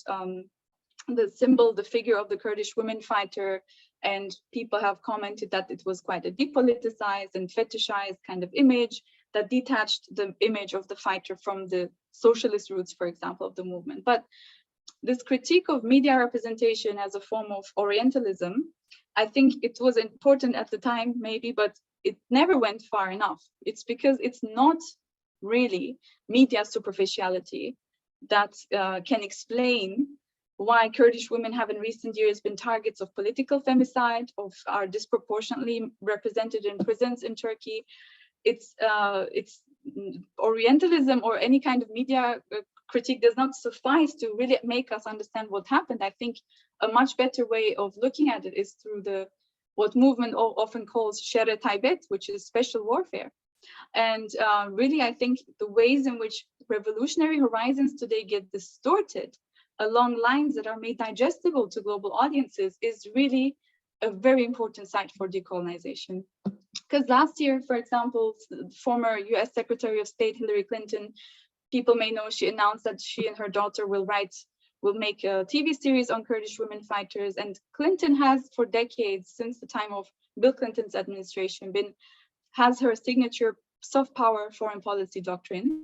the symbol, the figure of the Kurdish women fighter, and people have commented that it was quite a depoliticized and fetishized kind of image that detached the image of the fighter from the socialist roots, for example, of the movement. But this critique of media representation as a form of Orientalism, I think it was important at the time, maybe, but it never went far enough. It's because it's not really media superficiality that can explain why Kurdish women have in recent years been targets of political femicide, are disproportionately represented in prisons in Turkey. It's Orientalism or any kind of media critique does not suffice to really make us understand what happened. I think a much better way of looking at it is through what movement often calls Shere Taibet, which is special warfare. And really, I think the ways in which revolutionary horizons today get distorted along lines that are made digestible to global audiences is really a very important site for decolonization. Because last year, for example, former US Secretary of State Hillary Clinton, people may know, she announced that she and her daughter will make a TV series on Kurdish women fighters. And Clinton has, for decades, since the time of Bill Clinton's administration, has her signature soft power foreign policy doctrine.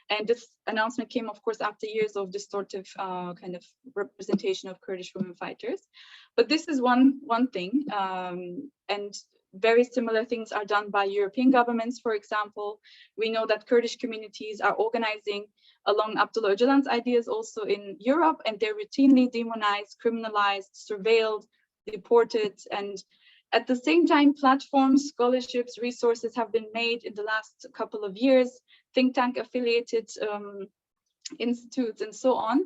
And this announcement came, of course, after years of distortive kind of representation of Kurdish women fighters. But this is one thing. And very similar things are done by European governments, for example. We know that Kurdish communities are organizing along Abdullah Öcalan's ideas also in Europe, and they're routinely demonized, criminalized, surveilled, deported. And at the same time, platforms, scholarships, resources have been made in the last couple of years, think tank affiliated institutes and so on,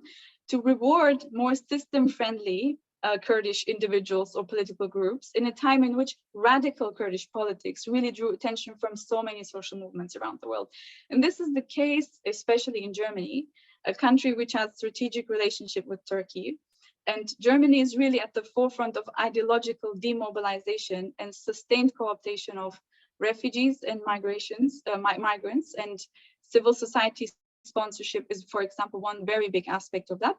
to reward more system-friendly Kurdish individuals or political groups in a time in which radical Kurdish politics really drew attention from so many social movements around the world. And this is the case, especially in Germany, a country which has strategic relationship with Turkey. And Germany is really at the forefront of ideological demobilization and sustained co-optation of refugees and migrants, and civil society sponsorship is, for example, one very big aspect of that.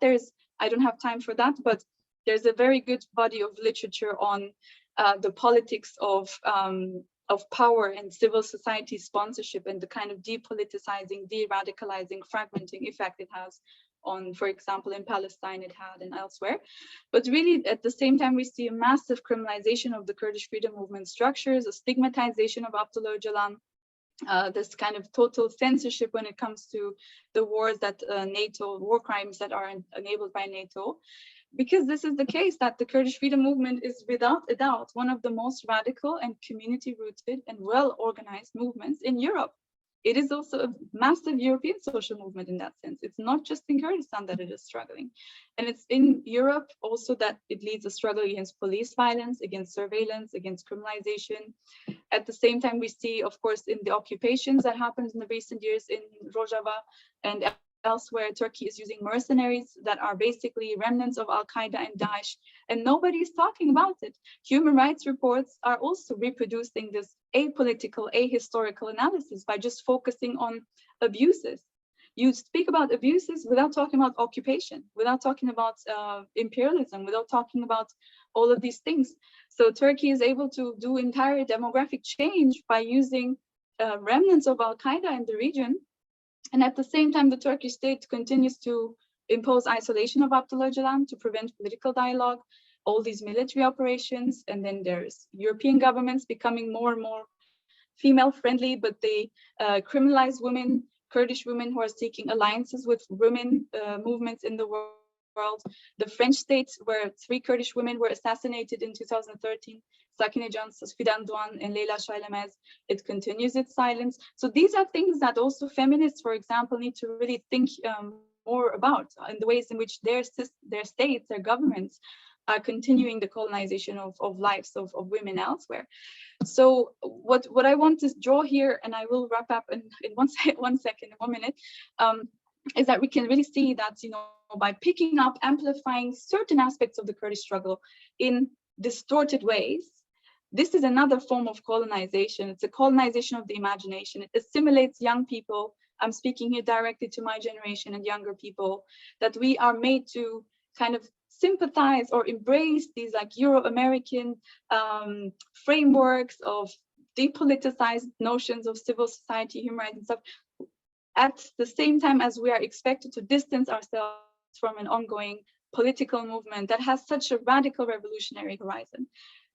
I don't have time for that, but there's a very good body of literature on the politics of power and civil society sponsorship and the kind of depoliticizing, de-radicalizing, fragmenting effect it has on, for example, in Palestine it had and elsewhere. But really, at the same time, we see a massive criminalization of the Kurdish freedom movement structures, a stigmatization of Abdullah Öcalan, this kind of total censorship when it comes to the wars that NATO, war crimes that are enabled by NATO. Because this is the case that the Kurdish freedom movement is without a doubt one of the most radical and community-rooted and well-organized movements in Europe. It is also a massive European social movement in that sense. It's not just in Kurdistan that it is struggling. And it's in Europe also that it leads a struggle against police violence, against surveillance, against criminalization. At the same time, we see, of course, in the occupations that happened in the recent years in Rojava and elsewhere, Turkey is using mercenaries that are basically remnants of Al-Qaeda and Daesh, and nobody is talking about it. Human rights reports are also reproducing this apolitical, ahistorical analysis by just focusing on abuses. You speak about abuses without talking about occupation, without talking about imperialism, without talking about all of these things. So Turkey is able to do entire demographic change by using remnants of Al-Qaeda in the region. And at the same time, the Turkish state continues to impose isolation of Abdullah Öcalan to prevent political dialogue, all these military operations, and then there's European governments becoming more and more female friendly, but they criminalize women, Kurdish women who are seeking alliances with women movements in the world. The French state, where 3 Kurdish women were assassinated in 2013, Sakine Cansız, Fidan Doğan, and Leyla Şailemez, it continues its silence. So these are things that also feminists, for example, need to really think more about in the ways in which their states, their governments are continuing the colonization of lives of women elsewhere. So what I want to draw here, and I will wrap up in one minute, is that we can really see that, you know, by picking up, amplifying certain aspects of the Kurdish struggle in distorted ways, this is another form of colonization. It's a colonization of the imagination. It assimilates young people. I'm speaking here directly to my generation and younger people, that we are made to kind of sympathize or embrace these like Euro-American frameworks of depoliticized notions of civil society, human rights and stuff, at the same time as we are expected to distance ourselves from an ongoing political movement that has such a radical revolutionary horizon.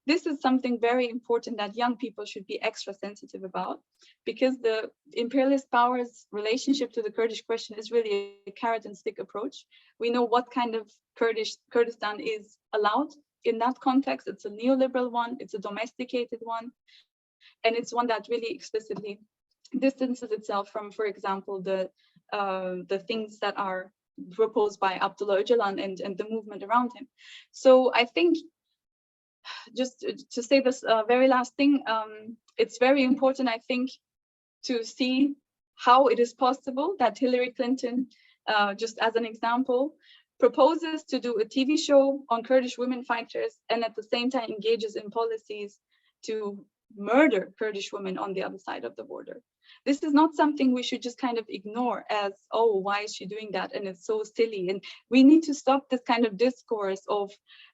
This is something very important that young people should be extra sensitive about, because the imperialist powers' relationship to the Kurdish question is really a carrot and stick approach. We know what kind of Kurdistan is allowed in that context. It's a neoliberal one, it's a domesticated one, and it's one that really explicitly distances itself from, for example, the things that are proposed by Abdullah Öcalan and the movement around him. So I think, just to say this very last thing, it's very important, I think, to see how it is possible that Hillary Clinton, just as an example, proposes to do a TV show on Kurdish women fighters and at the same time engages in policies to murder Kurdish women on the other side of the border. This is not something we should just kind of ignore as, oh, why is she doing that? And it's so silly. And we need to stop this kind of discourse of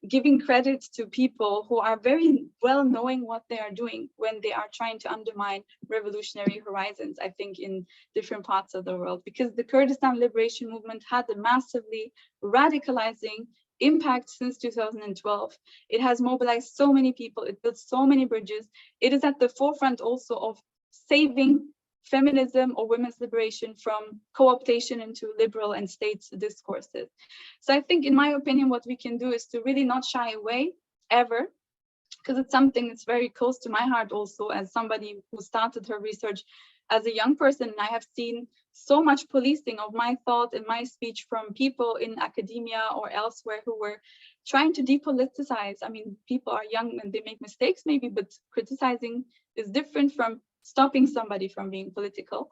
giving credit to people who are very well knowing what they are doing when they are trying to undermine revolutionary horizons, I think, in different parts of the world. Because the Kurdistan liberation movement had a massively radicalizing impact since 2012. It has mobilized so many people, it built so many bridges. It is at the forefront also of saving feminism or women's liberation from co-optation into liberal and state discourses. So I think, in my opinion, what we can do is to really not shy away ever, because it's something that's very close to my heart also, as somebody who started her research as a young person. And I have seen so much policing of my thought and my speech from people in academia or elsewhere who were trying to depoliticize. I mean, people are young and they make mistakes maybe, but criticizing is different from stopping somebody from being political.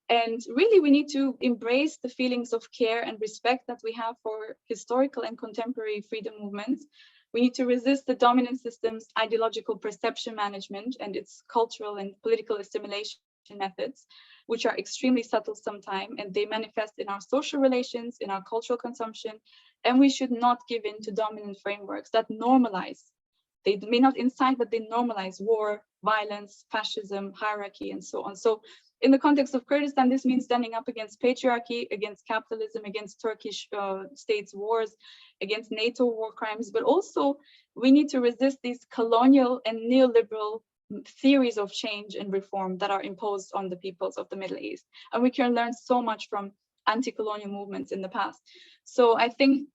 And really, we need to embrace the feelings of care and respect that we have for historical and contemporary freedom movements. We need to resist the dominant system's ideological perception management and its cultural and political assimilation methods, which are extremely subtle sometimes, and they manifest in our social relations, in our cultural consumption. And we should not give in to dominant frameworks that normalize. They may not incite, but they normalize war, violence, fascism, hierarchy, and so on. So in the context of Kurdistan, this means standing up against patriarchy, against capitalism, against Turkish states' wars, against NATO war crimes, but also we need to resist these colonial and neoliberal theories of change and reform that are imposed on the peoples of the Middle East. And we can learn so much from anti-colonial movements in the past. So I think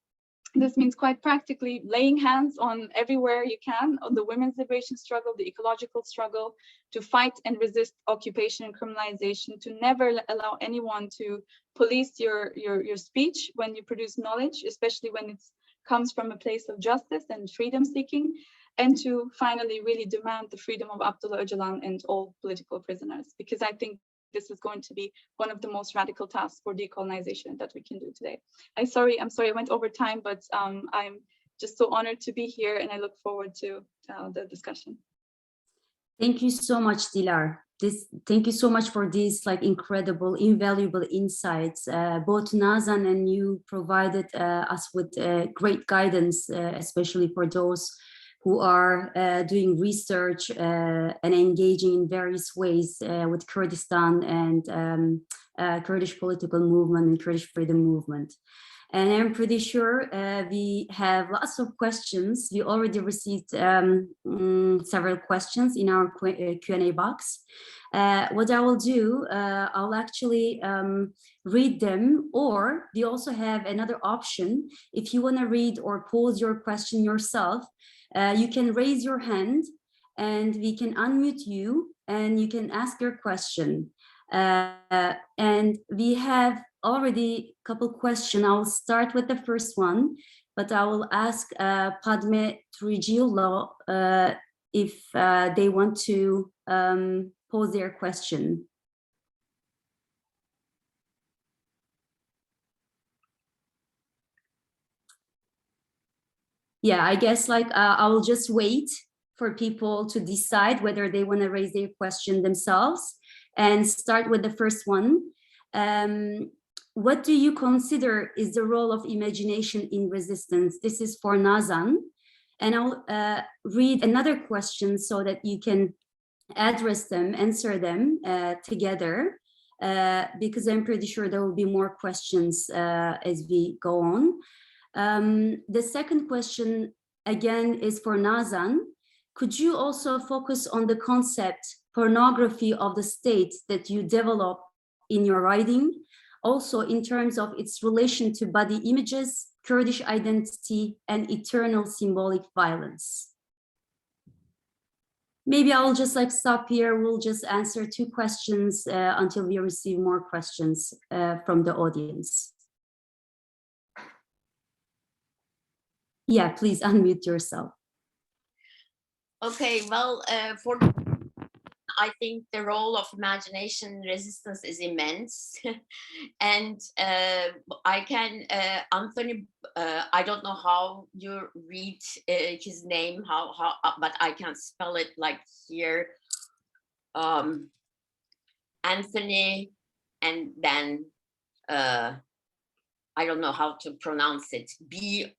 this means quite practically laying hands on everywhere you can on the women's liberation struggle, the ecological struggle, to fight and resist occupation and criminalization, to never allow anyone to police your speech when you produce knowledge, especially when it comes from a place of justice and freedom seeking, and to finally really demand the freedom of Abdullah Öcalan and all political prisoners, because I think this is going to be one of the most radical tasks for decolonization that we can do today. I'm sorry I went over time, but I'm just so honored to be here, and I look forward to the discussion.
Thank you so much, Dilar. Thank you so much for these like incredible, invaluable insights. Both Nazan and you provided us with great guidance, especially for those who are doing research and engaging in various ways with Kurdistan and Kurdish political movement and Kurdish freedom movement. And I'm pretty sure we have lots of questions. We already received several questions in our Q&A box. What I will do, I'll actually read them, or we also have another option. If you want to read or pose your question yourself, you can raise your hand and we can unmute you and you can ask your question. And we have already a couple questions. I'll start with the first one, but I will ask Padme Trujillo if they want to pose their question. Yeah, I guess like I will just wait for people to decide whether they want to raise their question themselves, and start with the first one. What do you consider is the role of imagination in resistance? This is for Nazan. And I'll read another question so that you can address them, answer them together, because I'm pretty sure there will be more questions as we go on. The second question, again, is for Nazan. Could you also focus on the concept pornography of the state that you develop in your writing, also in terms of its relation to body images, Kurdish identity, and eternal symbolic violence? Maybe I'll just like stop here. We'll just answer two questions until we receive more questions from the audience. Yeah, please unmute yourself.
Okay, well, I think the role of imagination resistance is immense. And I can, Anthony, I don't know how you read his name, but I can spell it like here. Anthony, and then I don't know how to pronounce it, B-O-U-G-E-S.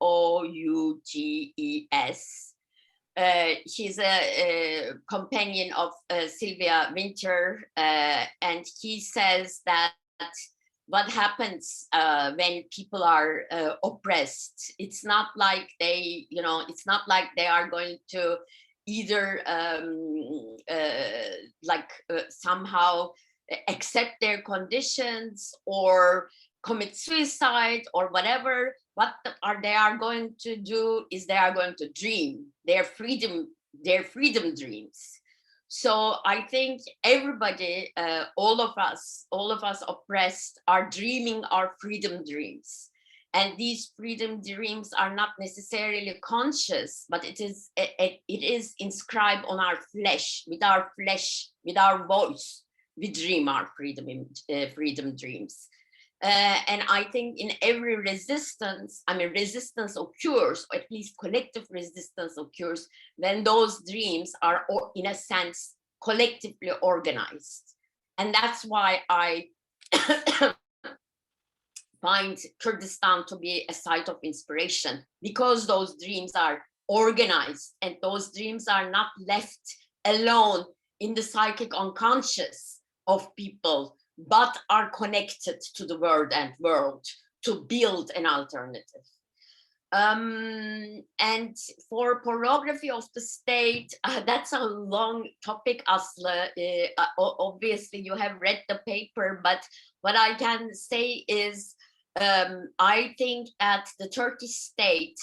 He's a companion of Sylvia Winter, and he says that what happens when people are oppressed, it's not like they, it's not like they are going to either somehow accept their conditions or commit suicide or whatever. What they are going to do is they are going to dream their freedom dreams. So I think everybody, all of us oppressed, are dreaming our freedom dreams. And these freedom dreams are not necessarily conscious, but it is inscribed on our flesh, with our voice. We dream our freedom dreams. And I think in every resistance, resistance occurs, or at least collective resistance occurs, when those dreams are, in a sense, collectively organized. And that's why I find Kurdistan to be a site of inspiration, because those dreams are organized and those dreams are not left alone in the psychic unconscious of people, but are connected to the world to build an alternative. And for pornography of the state, that's a long topic, Aslı. Obviously, you have read the paper, but what I can say is I think that the Turkish state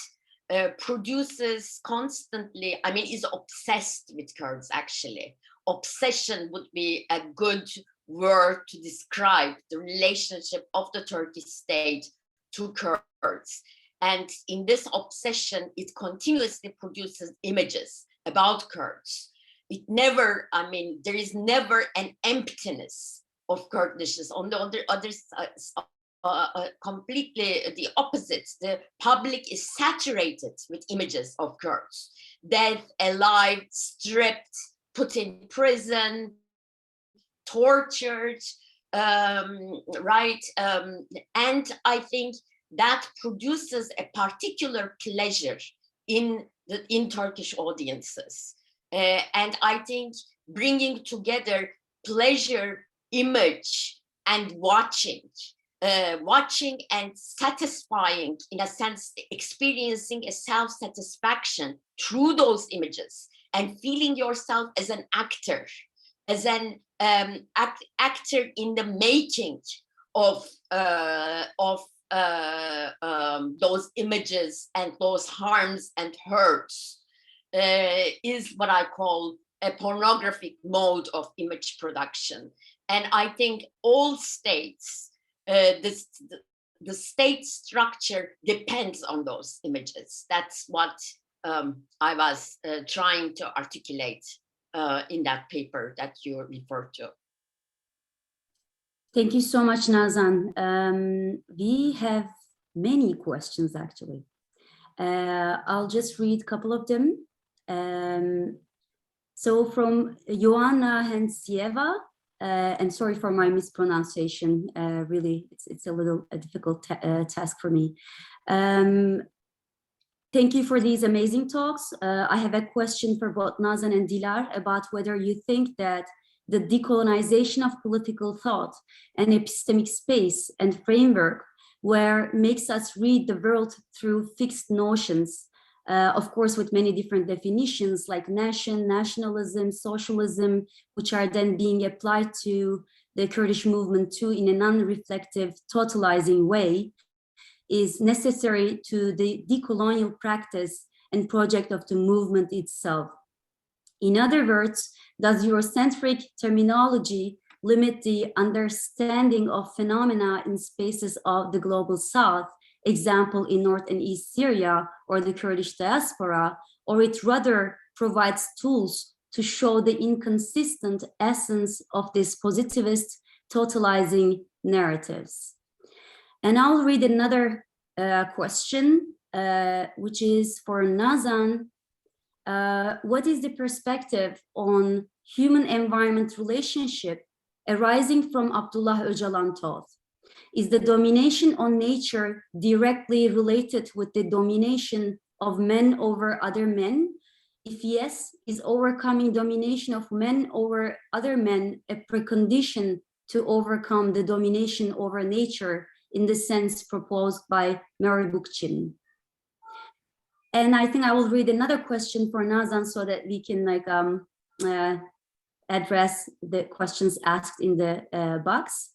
produces constantly, I mean, is obsessed with Kurds, actually. Obsession would be a good word to describe the relationship of the Turkish state to Kurds. And in this obsession, it continuously produces images about Kurds. It never, I mean, there is never an emptiness of Kurdishness. On the other side, completely the opposite. The public is saturated with images of Kurds. Dead, alive, stripped, put in prison, tortured, right? And I think that produces a particular pleasure in Turkish audiences. And I think bringing together pleasure, image, and watching and satisfying, in a sense, experiencing a self-satisfaction through those images and feeling yourself as an actor, as an actor in the making of those images and those harms and hurts is what I call a pornographic mode of image production. And I think all states, the state structure depends on those images. That's what I was trying to articulate in that paper that you referred to.
Thank you so much, Nazan. We have many questions, actually. I'll just read a couple of them. So from Joanna Hensieva, and sorry for my mispronunciation, really, it's a little difficult task for me. Thank you for these amazing talks. I have a question for both Nazan and Dilar about whether you think that the decolonization of political thought and epistemic space and framework where makes us read the world through fixed notions, of course, with many different definitions like nation, nationalism, socialism, which are then being applied to the Kurdish movement too in a non-reflective, totalizing way, is necessary to the decolonial practice and project of the movement itself. In other words, does Eurocentric terminology limit the understanding of phenomena in spaces of the global south, example in North and East Syria or the Kurdish diaspora, or it rather provides tools to show the inconsistent essence of these positivist totalizing narratives? And I'll read another question, which is for Nazan. What is the perspective on human-environment relationship arising from Abdullah Öcalan thought? Is the domination on nature directly related with the domination of men over other men? If yes, is overcoming domination of men over other men a precondition to overcome the domination over nature in the sense proposed by Mary Bookchin? And I think I will read another question for Nazan so that we can address the questions asked in the box.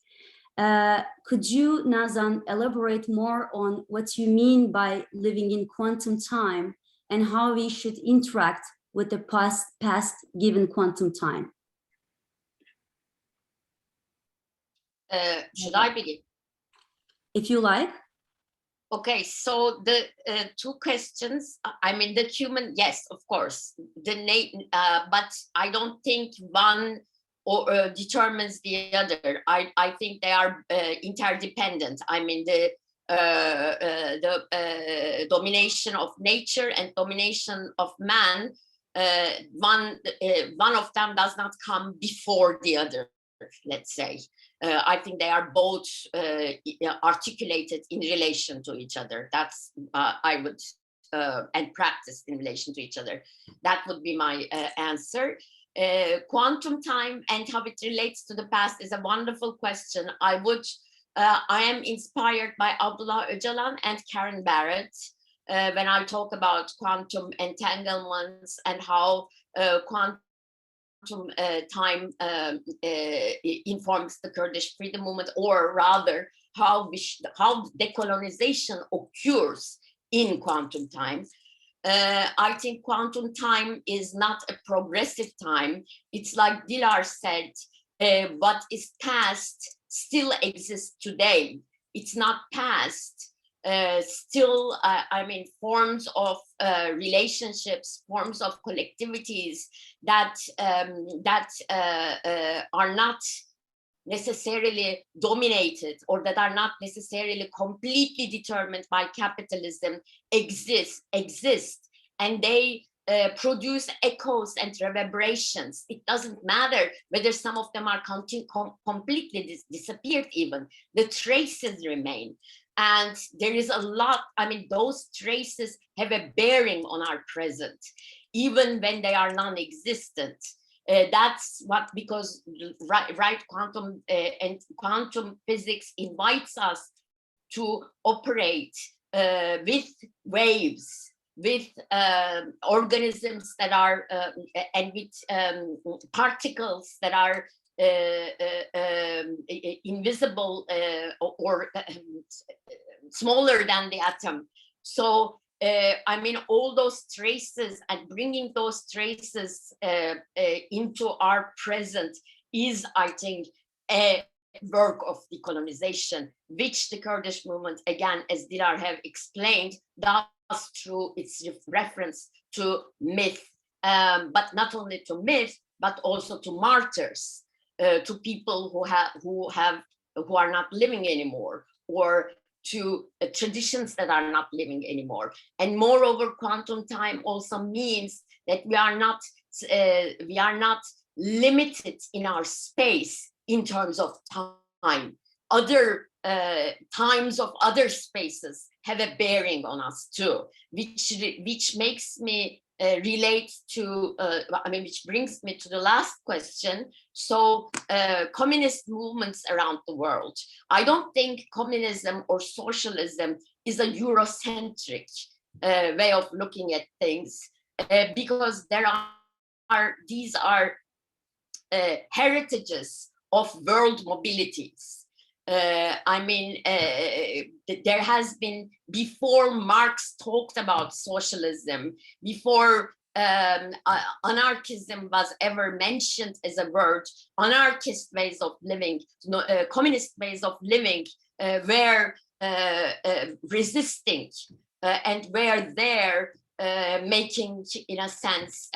Could you, Nazan, elaborate more on what you mean by living in quantum time and how we should interact with the past given quantum time?
Should I begin?
If you like.
Okay, so the two questions, I mean, the human, yes, of course, but I don't think one determines the other. I think they are interdependent. I mean, the domination of nature and domination of man, one of them does not come before the other, let's say. I think they are both articulated in relation to each other. That's, I would, and practiced in relation to each other. That would be my answer. Quantum time and how it relates to the past is a wonderful question. I am inspired by Abdullah Öcalan and Karen Barrett. when I talk about quantum entanglements and how quantum time informs the Kurdish freedom movement, or rather how decolonization occurs in quantum time. I think quantum time is not a progressive time. It's like Dilar said, what is past still exists today. It's not past. Still, I mean, forms of relationships, forms of collectivities that are not necessarily dominated, or that are not necessarily completely determined by capitalism exist, and they produce echoes and reverberations. It doesn't matter whether some of them are completely disappeared even. The traces remain. And there is a lot, I mean, those traces have a bearing on our present, even when they are non-existent. That's what, because right quantum and quantum physics invites us to operate with waves, with organisms that are, and with particles that are invisible or smaller than the atom. So I mean, all those traces and bringing those traces into our present is, I think, a work of decolonization, which the Kurdish movement, again, as Dilar have explained, does through its reference to myth, but not only to myth, but also to martyrs, to people who are not living anymore, or to traditions that are not living anymore. And moreover, quantum time also means that we are not limited in our space in terms of time. Other times of other spaces have a bearing on us too, which makes me relate to, I mean, which brings me to the last question. So communist movements around the world, I don't think communism or socialism is a Eurocentric way of looking at things, because these are heritages of world mobilities. I mean, there has been, before Marx talked about socialism, before anarchism was ever mentioned as a word, anarchist ways of living, communist ways of living were resisting and were there making, in a sense,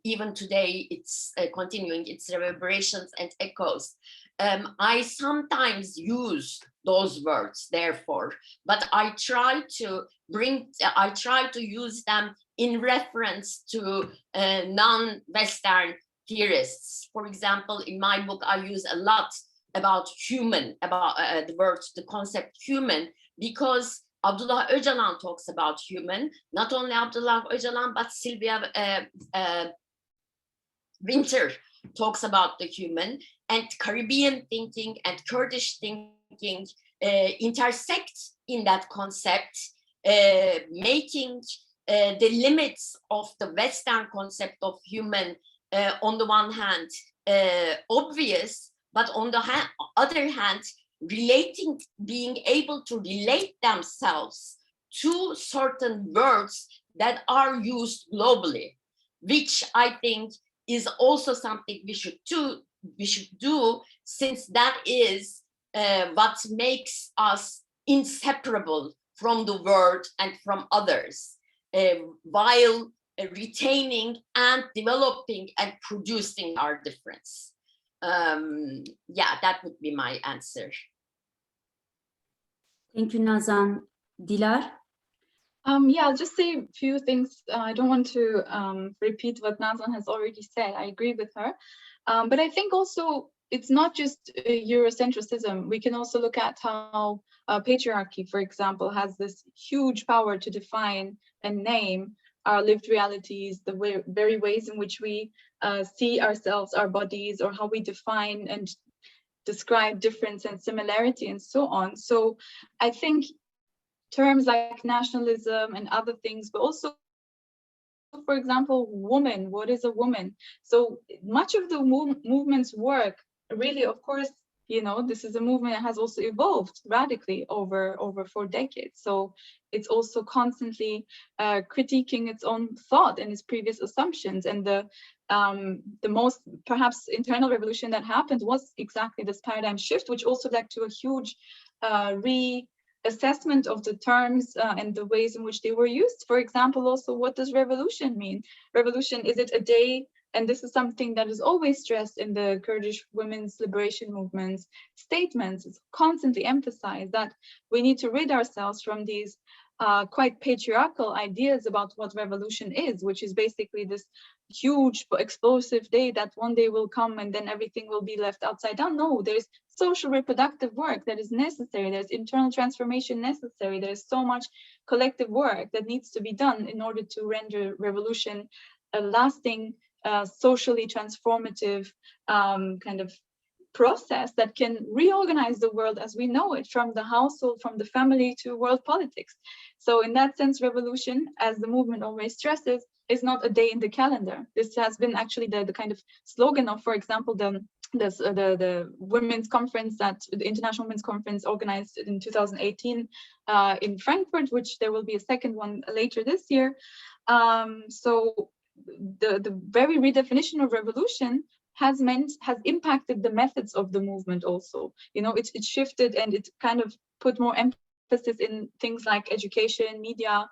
even today, it's continuing its reverberations and echoes. I sometimes use those words, therefore, but I try to use them in reference to non-Western theorists. For example, in my book, I use a lot about human, about the concept human, because Abdullah Öcalan talks about human. Not only Abdullah Öcalan, but Sylvia Winter talks about the human, and Caribbean thinking and Kurdish thinking intersect in that concept, making the limits of the Western concept of human, on the one hand, obvious, but on the other hand, being able to relate themselves to certain words that are used globally, which I think is also something we should do, since that is what makes us inseparable from the world and from others, while retaining and developing and producing our difference. Yeah, that would be my answer.
Thank you, Nazan. Dilar?
Yeah, I'll just say a few things. I don't want to repeat what Nazan has already said. I agree with her. But I think also it's not just Eurocentrism. We can also look at how patriarchy, for example, has this huge power to define and name our lived realities, the very ways in which we see ourselves, our bodies, or how we define and describe difference and similarity and so on. So I think terms like nationalism and other things, but also, for example, woman, what is a woman? So much of the movement's work really, of course, you know, this is a movement that has also evolved radically over 4 decades. So it's also constantly critiquing its own thought and its previous assumptions. And the most perhaps internal revolution that happened was exactly this paradigm shift, which also led to a huge reassessment of the terms and the ways in which they were used. For example, also, what does revolution mean? Revolution, is it a day? And this is something that is always stressed in the Kurdish women's liberation movement's statements. It's constantly emphasized that we need to rid ourselves from these quite patriarchal ideas about what revolution is, which is basically this huge explosive day that one day will come and then everything will be left upside down. No, there's social reproductive work that is necessary. There's internal transformation necessary. There's so much collective work that needs to be done in order to render revolution a lasting, socially transformative kind of process that can reorganize the world as we know it, from the household, from the family to world politics. So in that sense, revolution, as the movement always stresses, is not a day in the calendar. This has been actually the kind of slogan of, for example, the women's conference, that the International Women's Conference organized in 2018 in Frankfurt, which there will be a second one later this year. So the very redefinition of revolution has impacted the methods of the movement also. You know, it shifted and it kind of put more emphasis in things like education, media,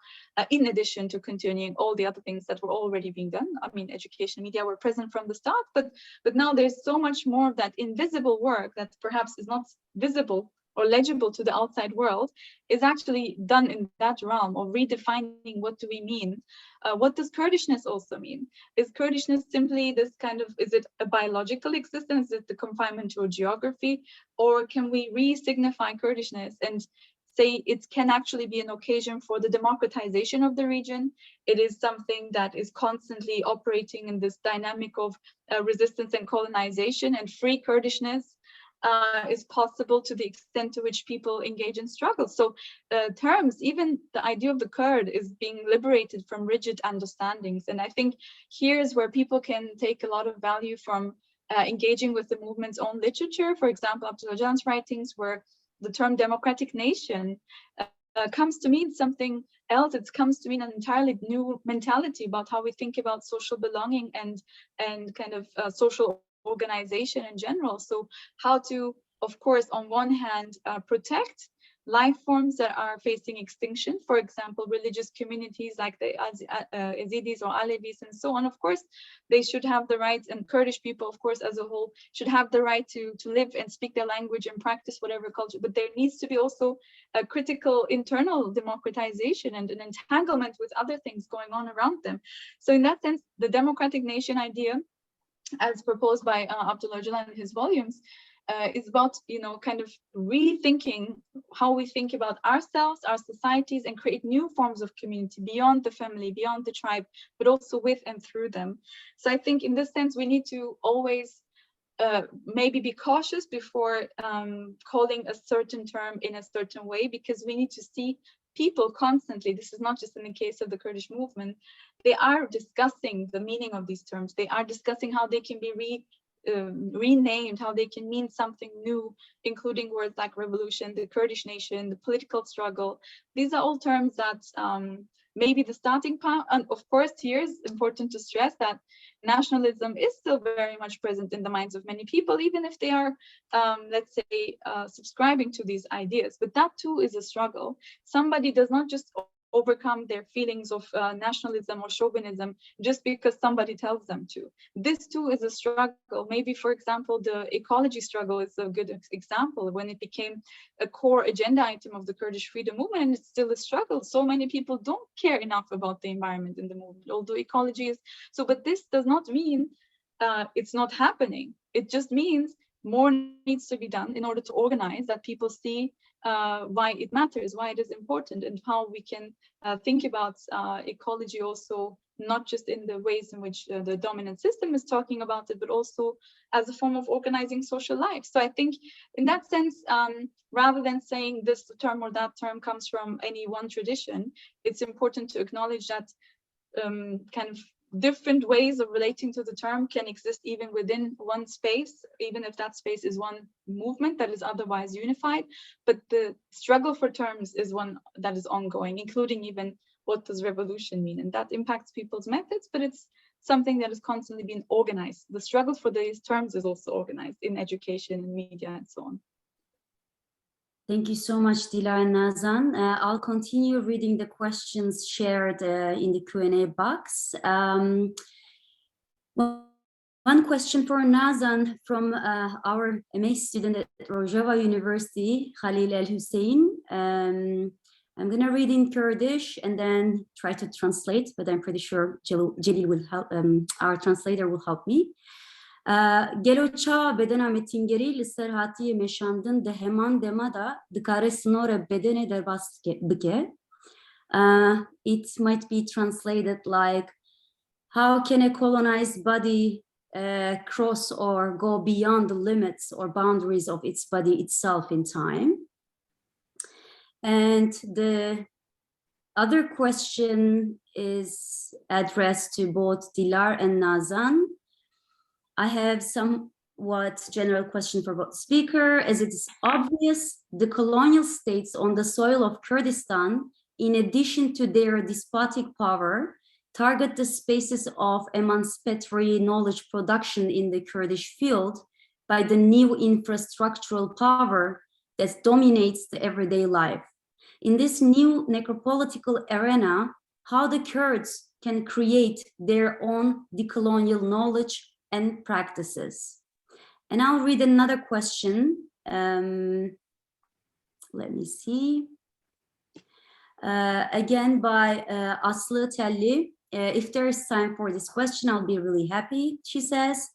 in addition to continuing all the other things that were already being done. I mean, education, media were present from the start, but now there's so much more of that invisible work that perhaps is not visible or legible to the outside world, is actually done in that realm of redefining what do we mean. What does Kurdishness also mean? Is Kurdishness simply this kind of, is it a biological existence? Is it the confinement to a geography? Or can we re-signify Kurdishness and say it can actually be an occasion for the democratization of the region? It is something that is constantly operating in this dynamic of resistance and colonization, and free Kurdishness is possible to the extent to which people engage in struggle. So terms, even the idea of the Kurd is being liberated from rigid understandings. And I think here's where people can take a lot of value from engaging with the movement's own literature. For example, Abdullah Öcalan's writings, where the term democratic nation comes to mean something else. It comes to mean an entirely new mentality about how we think about social belonging and kind of social organization in general. So how to, of course, on one hand, protect life forms that are facing extinction, for example, religious communities like the Yazidis or Alevis and so on. Of course, they should have the right, and Kurdish people, of course, as a whole, should have the right to live and speak their language and practice whatever culture, but there needs to be also a critical internal democratization and an entanglement with other things going on around them. So in that sense, the democratic nation idea, as proposed by Abdullah Öcalan in his volumes, is about, you know, kind of rethinking how we think about ourselves, our societies, and create new forms of community beyond the family, beyond the tribe, but also with and through them. So I think in this sense, we need to always maybe be cautious before calling a certain term in a certain way, because we need to see people constantly, this is not just in the case of the Kurdish movement, they are discussing the meaning of these terms. They are discussing how they can be renamed, how they can mean something new, including words like revolution, the Kurdish nation, the political struggle. These are all terms that maybe the starting point. And of course, here is important to stress that nationalism is still very much present in the minds of many people, even if they are, let's say, subscribing to these ideas. But that too is a struggle. Somebody does not just overcome their feelings of nationalism or chauvinism just because somebody tells them to. This too is a struggle. Maybe, for example, the ecology struggle is a good example, when it became a core agenda item of the Kurdish freedom movement, and it's still a struggle. So many people don't care enough about the environment in the movement, although ecology is. So, but this does not mean it's not happening. It just means more needs to be done in order to organize, that people see why it matters, why it is important, and how we can think about ecology also not just in the ways in which the dominant system is talking about it, but also as a form of organizing social life. So I think in that sense, rather than saying this term or that term comes from any one tradition, it's important to acknowledge that kind of different ways of relating to the term can exist even within one space, even if that space is one movement that is otherwise unified. But the struggle for terms is one that is ongoing, including even what does revolution mean? And that impacts people's methods, but it's something that is constantly being organized. The struggle for these terms is also organized in education and media and so on.
Thank you so much, Dilar and Nazan. I'll continue reading the questions shared in the Q&A box. One question for Nazan from our MA student at Rojava University, Khalil El-Hussein. I'm going to read in Kurdish and then try to translate, but I'm pretty sure Jalil will help, our translator will help me. Gelocha bedena metingeri liser hati meşandın de heman demada dikare snore bedene derbas bike. It might be translated like, how can a colonized body cross or go beyond the limits or boundaries of its body itself in time? And the other question is addressed to both Dilar and Nazan. I have somewhat general question for both speakers. As it is obvious, the colonial states on the soil of Kurdistan, in addition to their despotic power, target the spaces of emancipatory knowledge production in the Kurdish field by the new infrastructural power that dominates the everyday life. In this new necropolitical arena, how the Kurds can create their own decolonial knowledge and practices. And I'll read another question. Let me see. Again by Aslı Telli. If there is time for this question, I'll be really happy. She says,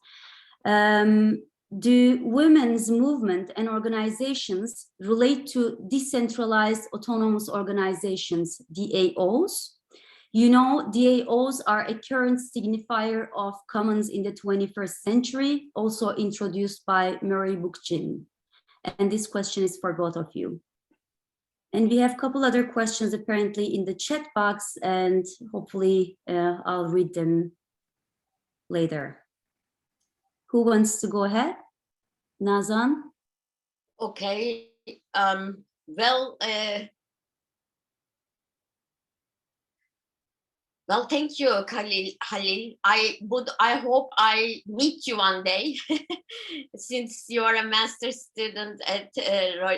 do women's movement and organizations relate to decentralized autonomous organizations, DAOs? You know, DAOs are a current signifier of commons in the 21st century, also introduced by Murray Bookchin. And this question is for both of you. And we have a couple other questions apparently in the chat box, and hopefully I'll read them later. Who wants to go ahead? Nazan?
Okay. Well, thank you, Khalil. I hope I meet you one day, since you are a master's student at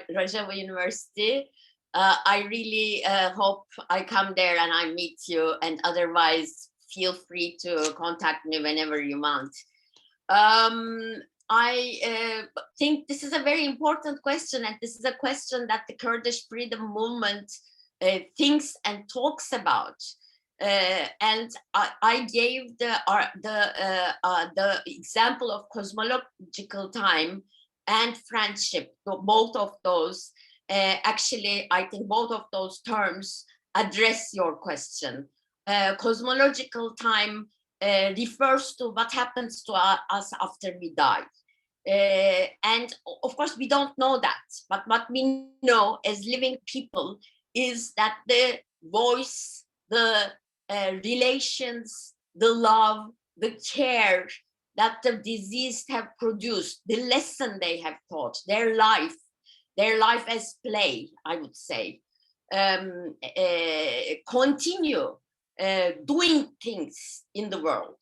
Rojava University. I really hope I come there and I meet you, and otherwise feel free to contact me whenever you want. I think this is a very important question, and this is a question that the Kurdish freedom movement thinks and talks about. And I gave the example of cosmological time and friendship. So both of those, actually, I think both of those terms address your question. Cosmological time refers to what happens to us after we die. And of course, we don't know that. But what we know as living people is that the voice, the relations, the love, the care that the deceased have produced, the lesson they have taught, their life as play, I would say, continue doing things in the world.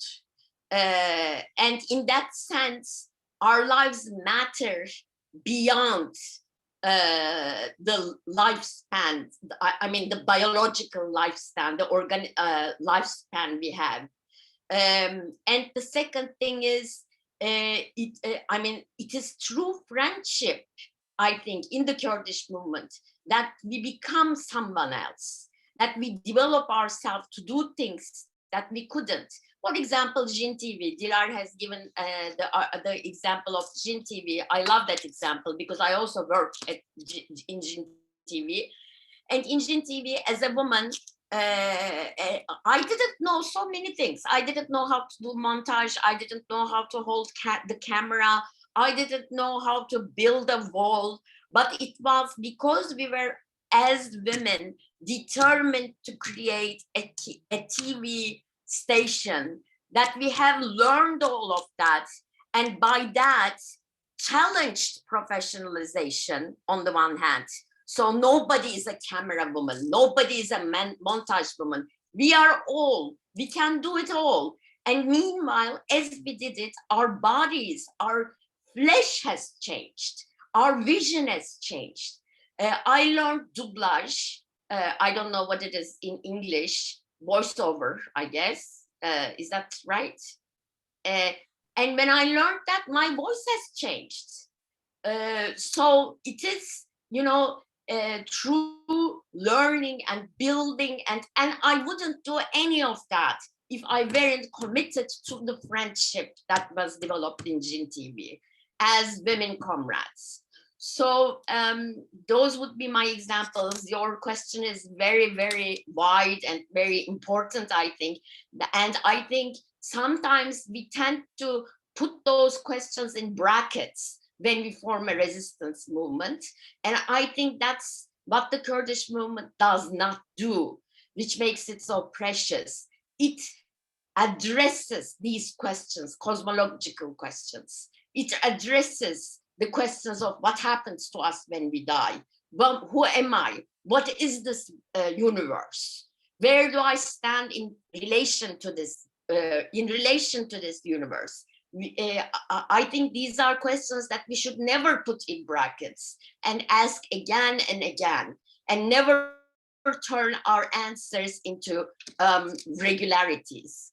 And in that sense, our lives matter beyond the lifespan, I mean the biological lifespan, the lifespan we have. And the second thing is, it is true friendship, I think, in the Kurdish movement, that we become someone else, that we develop ourselves to do things that we couldn't. For example, Jin TV, Dilar has given the example of Jin TV. I love that example because I also work in Jin TV. And in Jin TV, as a woman, I didn't know so many things. I didn't know how to do montage. I didn't know how to hold the camera. I didn't know how to build a wall. But it was because we were, as women, determined to create a TV station that we have learned all of that. And by that, challenged professionalization on the one hand. So nobody is a camera woman. Nobody is a montage woman. We are all, we can do it all. And meanwhile, as we did it, our bodies, our flesh has changed. Our vision has changed. I learned doublage. I don't know what it is in English, voiceover, I guess. Is that right? And when I learned that, my voice has changed. So it is, you know, through learning and building, and I wouldn't do any of that if I weren't committed to the friendship that was developed in Jin TV as women comrades. So those would be my examples. Your question is very, very wide and very important, I think. And I think sometimes we tend to put those questions in brackets when we form a resistance movement. And I think that's what the Kurdish movement does not do, which makes it so precious. It addresses these questions, cosmological questions. It addresses the questions of what happens to us when we die. Well, who am I? What is this universe? Where do I stand in relation to this universe? I think these are questions that we should never put in brackets and ask again and again, and never turn our answers into regularities.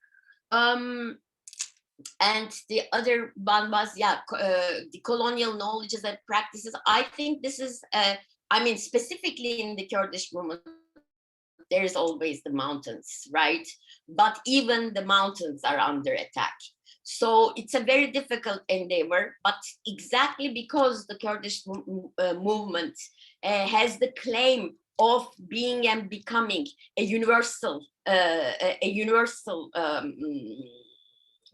And the other one was, the colonial knowledges and practices. I think this is, I mean, specifically in the Kurdish movement, there's always the mountains, right? But even the mountains are under attack. So it's a very difficult endeavor, but exactly because the Kurdish movement has the claim of being and becoming a universal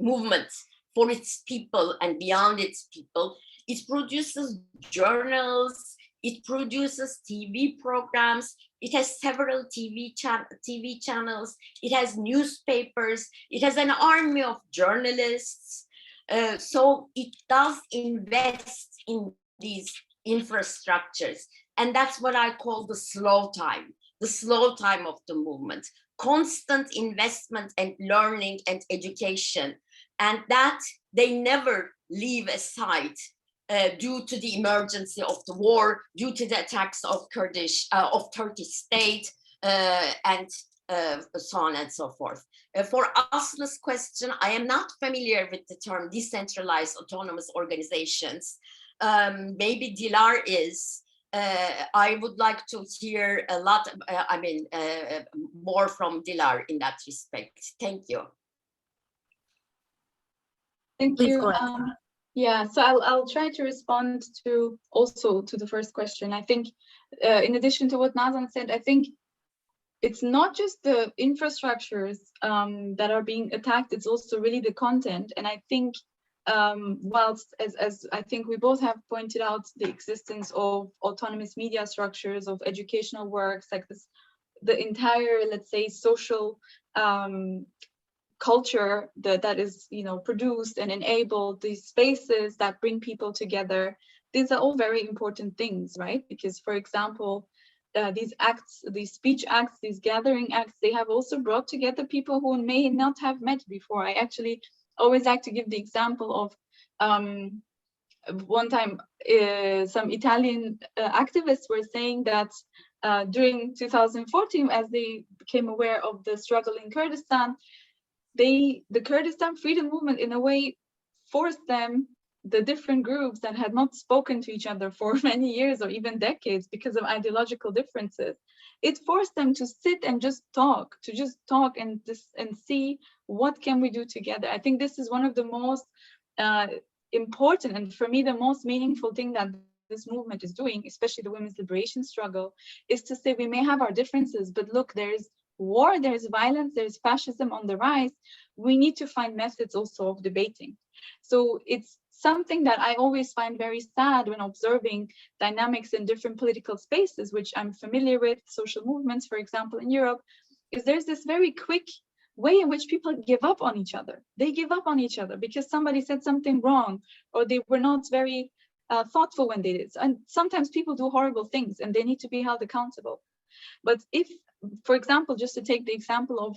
movement for its people and beyond its people, it produces journals, it produces TV programs, it has several TV channels, it has newspapers, it has an army of journalists. So it does invest in these infrastructures. And that's what I call the slow time of the movement. Constant investment and learning and education. And that they never leave aside due to the emergency of the war, due to the attacks of Turkish state, and so on and so forth. For Aslı's question, I am not familiar with the term decentralized autonomous organizations. Maybe Dilar is. I would like to hear a lot, more from Dilar in that respect. Thank you.
Thank
Please
you.
go ahead.
Yeah, so I'll try to respond to the first question. I think in addition to what Nazan said, I think it's not just the infrastructures that are being attacked, it's also really the content. And I think whilst, as I think we both have pointed out, the existence of autonomous media structures, of educational works like this, the entire, let's say, social culture that is, you know, produced and enabled, these spaces that bring people together, these are all very important things, right? Because, for example, these acts, these speech acts, these gathering acts, they have also brought together people who may not have met before. I actually always like to give the example of one time some Italian activists were saying that during 2014, as they became aware of the struggle in Kurdistan, the Kurdistan freedom movement in a way forced them, the different groups that had not spoken to each other for many years or even decades because of ideological differences, it forced them to sit and just talk, and see what can we do together. I think this is one of the most important, and for me the most meaningful thing that this movement is doing, especially the women's liberation struggle, is to say we may have our differences, but look, there's war, there's violence, there's fascism on the rise, we need to find methods also of debating. So it's something that I always find very sad when observing dynamics in different political spaces, which I'm familiar with, social movements, for example, in Europe, is there's this very quick way in which people give up on each other. They give up on each other because somebody said something wrong, or they were not very thoughtful when they did. And sometimes people do horrible things and they need to be held accountable. But if, for example, just to take the example of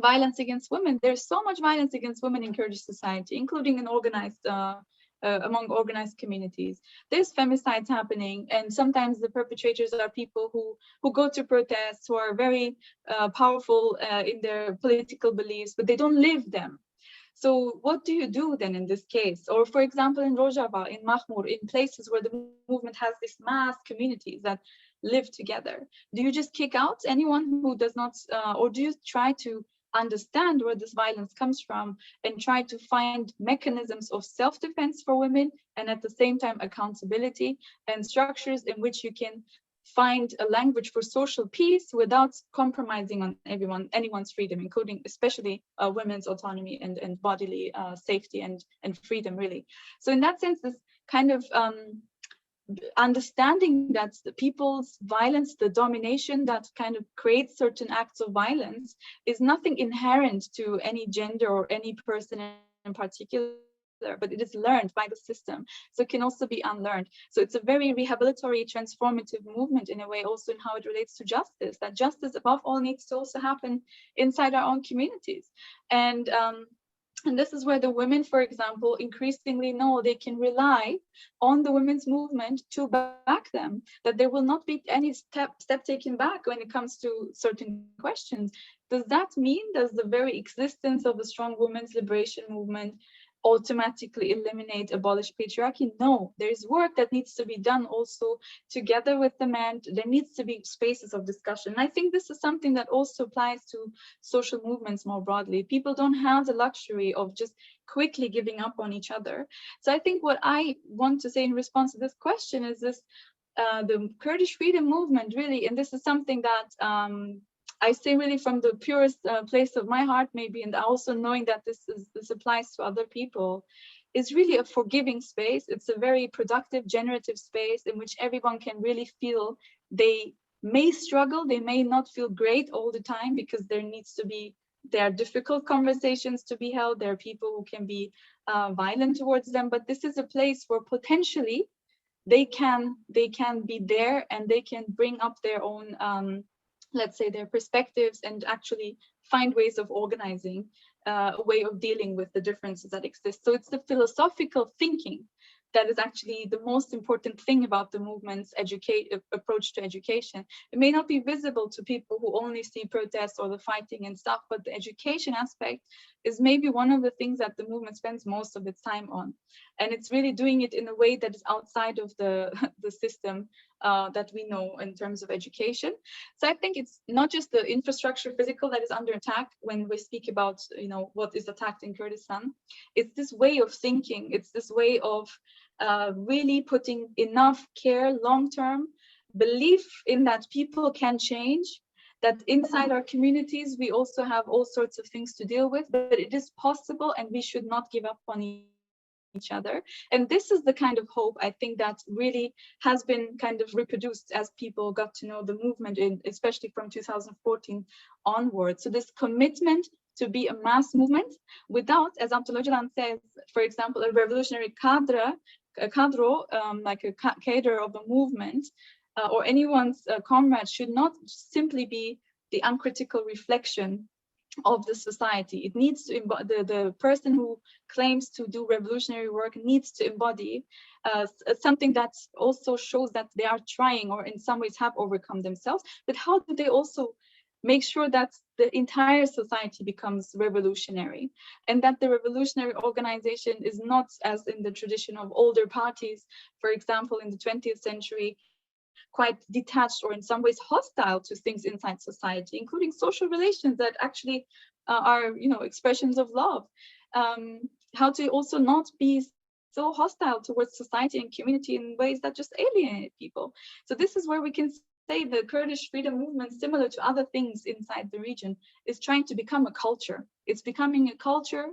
violence against women, there's so much violence against women in Kurdish society, including in organized among organized communities. There's femicides happening, and sometimes the perpetrators are people who go to protests, who are very powerful in their political beliefs, but they don't live them. So what do you do then in this case? Or for example, in Rojava, in Mahmur, in places where the movement has these mass communities that live together, do you just kick out anyone who does not, or do you try to understand where this violence comes from and try to find mechanisms of self-defense for women, and at the same time accountability and structures in which you can find a language for social peace without compromising on anyone's freedom, including especially women's autonomy and bodily safety and freedom, really. So in that sense, this kind of understanding that the people's violence, the domination that kind of creates certain acts of violence, is nothing inherent to any gender or any person in particular, but it is learned by the system. So it can also be unlearned. So it's a very rehabilitatory, transformative movement in a way, also in how it relates to justice, that justice above all needs to also happen inside our own communities. And this is where the women, for example, increasingly know they can rely on the women's movement to back them, that there will not be any step taken back when it comes to certain questions. Does that mean, does the very existence of a strong women's liberation movement automatically eliminate, abolish patriarchy? No, there's work that needs to be done also together with the men. There needs to be spaces of discussion. And I think this is something that also applies to social movements more broadly. People don't have the luxury of just quickly giving up on each other. So I think what I want to say in response to this question is this, the Kurdish freedom movement really, and this is something that I say really from the purest place of my heart, maybe, and also knowing that this applies to other people, is really a forgiving space. It's a very productive, generative space in which everyone can really feel they may struggle, they may not feel great all the time, because there are difficult conversations to be held. There are people who can be violent towards them, but this is a place where potentially they can be there and they can bring up their own let's say their perspectives and actually find ways of organizing a way of dealing with the differences that exist. So it's the philosophical thinking that is actually the most important thing about the movement's approach to education. It may not be visible to people who only see protests or the fighting and stuff, but the education aspect is maybe one of the things that the movement spends most of its time on. And it's really doing it in a way that is outside of the system that we know in terms of education. So I think it's not just the infrastructure physical that is under attack when we speak about, you know, what is attacked in Kurdistan. It's this way of thinking. It's this way of really putting enough care, long-term belief in that people can change, that inside our communities, we also have all sorts of things to deal with, but it is possible and we should not give up on each other. And this is the kind of hope I think that really has been kind of reproduced as people got to know the movement, especially from 2014 onwards. So this commitment to be a mass movement without, as Abdullah Öcalan says, for example, a revolutionary cadre, like a cadre of a movement, or anyone's comrade should not simply be the uncritical reflection of the society. It needs to embody, the person who claims to do revolutionary work needs to embody something that also shows that they are trying, or in some ways have overcome themselves. But how do they also make sure that the entire society becomes revolutionary, and that the revolutionary organization is not, as in the tradition of older parties, for example, in the 20th century, quite detached or in some ways hostile to things inside society, including social relations that actually are, you know, expressions of love. How to also not be so hostile towards society and community in ways that just alienate people. So this is where we can say the Kurdish freedom movement, similar to other things inside the region, is trying to become a culture. It's becoming a culture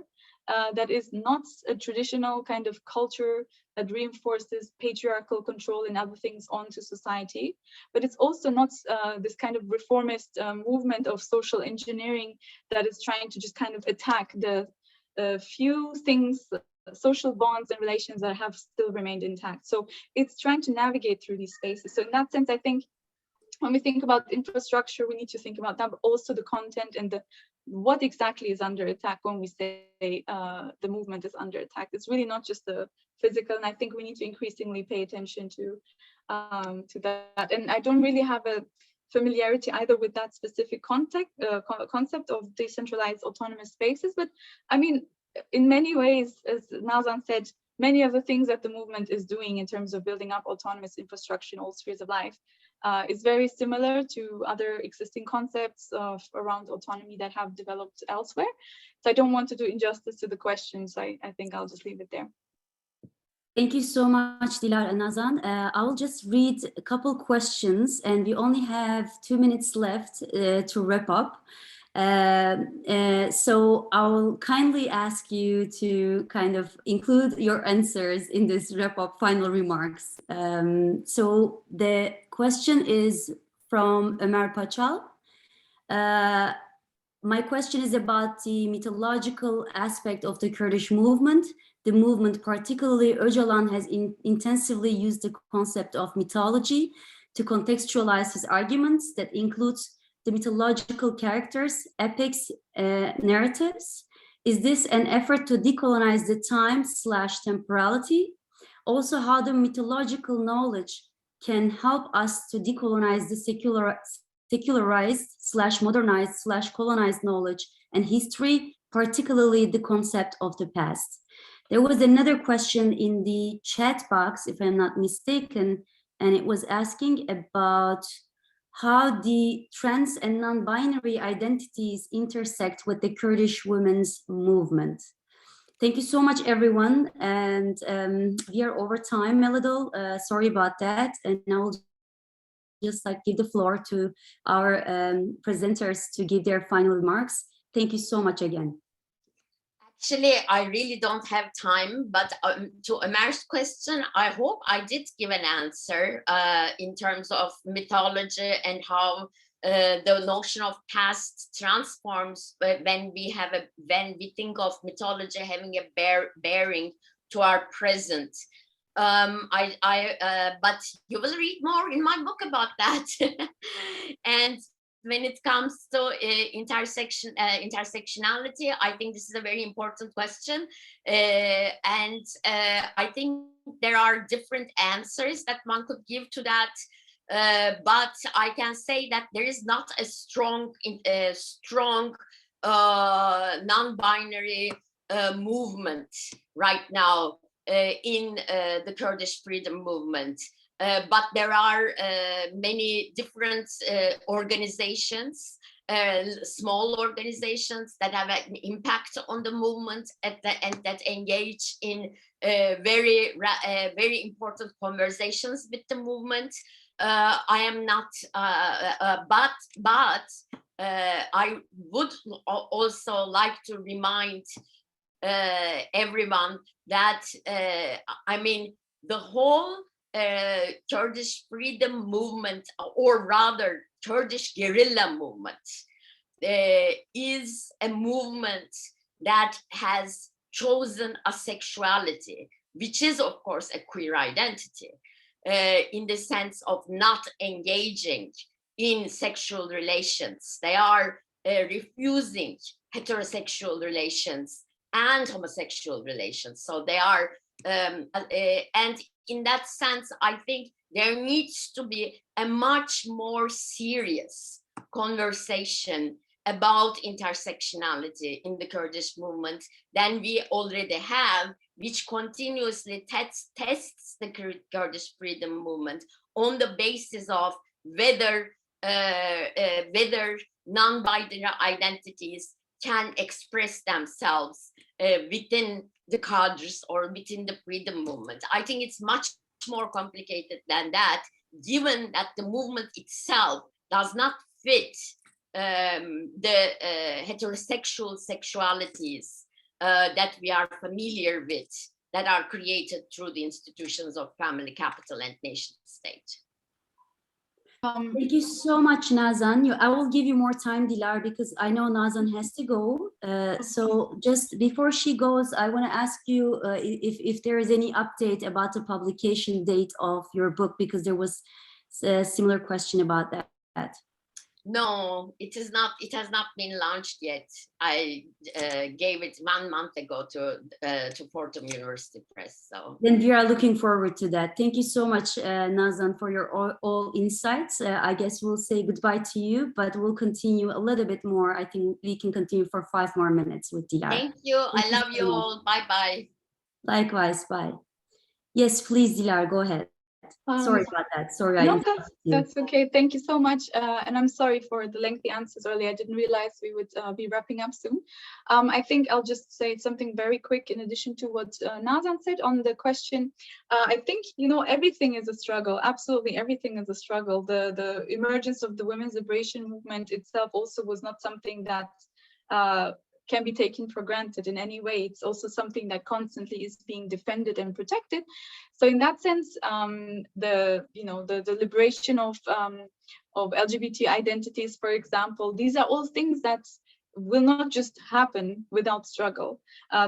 that is not a traditional kind of culture that reinforces patriarchal control and other things onto society, but it's also not this kind of reformist movement of social engineering that is trying to just kind of attack the few things, social bonds and relations that have still remained intact. So it's trying to navigate through these spaces. So in that sense, I think when we think about infrastructure, we need to think about that, but also the content and what exactly is under attack when we say the movement is under attack. It's really not just the physical, and I think we need to increasingly pay attention to that. And I don't really have a familiarity either with that specific concept of decentralized autonomous spaces, but I mean, in many ways, as Nazan said, many of the things that the movement is doing in terms of building up autonomous infrastructure in all spheres of life is very similar to other existing concepts around autonomy that have developed elsewhere. So I don't want to do injustice to the question, so I think I'll just leave it there.
Thank you so much, Dilar and Nazan. I will just read a couple questions, and we only have 2 minutes left to wrap up. So I will kindly ask you to kind of include your answers in this wrap-up final remarks. So the question is from Ömer Paçal. My question is about the mythological aspect of the Kurdish movement. The movement, particularly Öcalan, has intensively used the concept of mythology to contextualize his arguments that includes the mythological characters, epics, narratives. Is this an effort to decolonize the time/temporality? Also, how the mythological knowledge can help us to decolonize the secularized/modernized/colonized knowledge and history, particularly the concept of the past. There was another question in the chat box, if I'm not mistaken, and it was asking about how the trans and non-binary identities intersect with the Kurdish women's movement. Thank you so much, everyone. And we are over time a little. Sorry about that. And I will just give the floor to our presenters to give their final remarks. Thank you so much again.
Actually, I really don't have time, but to Ömer's question, I hope I did give an answer in terms of mythology and how the notion of past transforms when we think of mythology having a bearing to our present. But you will read more in my book about that. And when it comes to intersectionality, I think this is a very important question. And I think there are different answers that one could give to that. But I can say that there is not a strong non-binary movement right now in the Kurdish freedom movement. But there are many different organizations, small organizations that have an impact on the movement and that engage in very important conversations with the movement. I am not, but I would also like to remind everyone that I mean the whole Kurdish freedom movement, or rather Kurdish guerrilla movement, is a movement that has chosen a sexuality, which is of course a queer identity, in the sense of not engaging in sexual relations. They are refusing heterosexual relations and homosexual relations. So they are, and in that sense, I think there needs to be a much more serious conversation about intersectionality in the Kurdish movement than we already have, which continuously tests the Kurdish freedom movement on the basis of whether non-binary identities can express themselves within the cadres or within the freedom movement. I think it's much more complicated than that. given that the movement itself does not fit the heterosexual sexualities that we are familiar with, that are created through the institutions of family, capital, and nation state.
Thank you so much, Nazan. I will give you more time, Dilar, because I know Nazan has to go. So just before she goes, I want to ask you if there is any update about the publication date of your book, because there was a similar question about that.
No, it is not. It has not been launched yet. I gave it 1 month ago to Fordham University Press. So
then we are looking forward to that. Thank you so much, Nazan, for your all insights. I guess we'll say goodbye to you, but we'll continue a little bit more. I think we can continue for 5 more minutes with Dilar.
Thank you. I love you all. Bye bye.
Likewise. Bye. Yes, please, Dilar, go ahead. Sorry about that. Sorry.
No, that's okay. Thank you so much. And I'm sorry for the lengthy answers earlier. I didn't realize we would be wrapping up soon. I think I'll just say something very quick in addition to what Nazan said on the question. I think, you know, everything is a struggle. Absolutely, everything is a struggle. The emergence of the women's liberation movement itself also was not something that can be taken for granted in any way. It's also something that constantly is being defended and protected. So in that sense, the liberation of LGBT identities, for example, these are all things that will not just happen without struggle.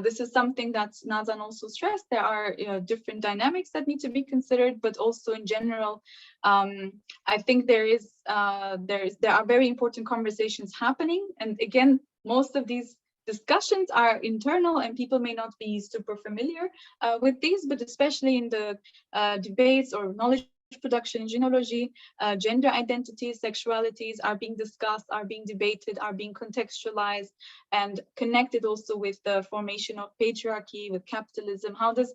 This is something that Nazan also stressed. There are different dynamics that need to be considered, but also in general, I think there are very important conversations happening. And again, most of these discussions are internal and people may not be super familiar with these, but especially in the debates or knowledge production, genealogy, gender identities, sexualities are being discussed, are being debated, are being contextualized and connected also with the formation of patriarchy, with capitalism. How does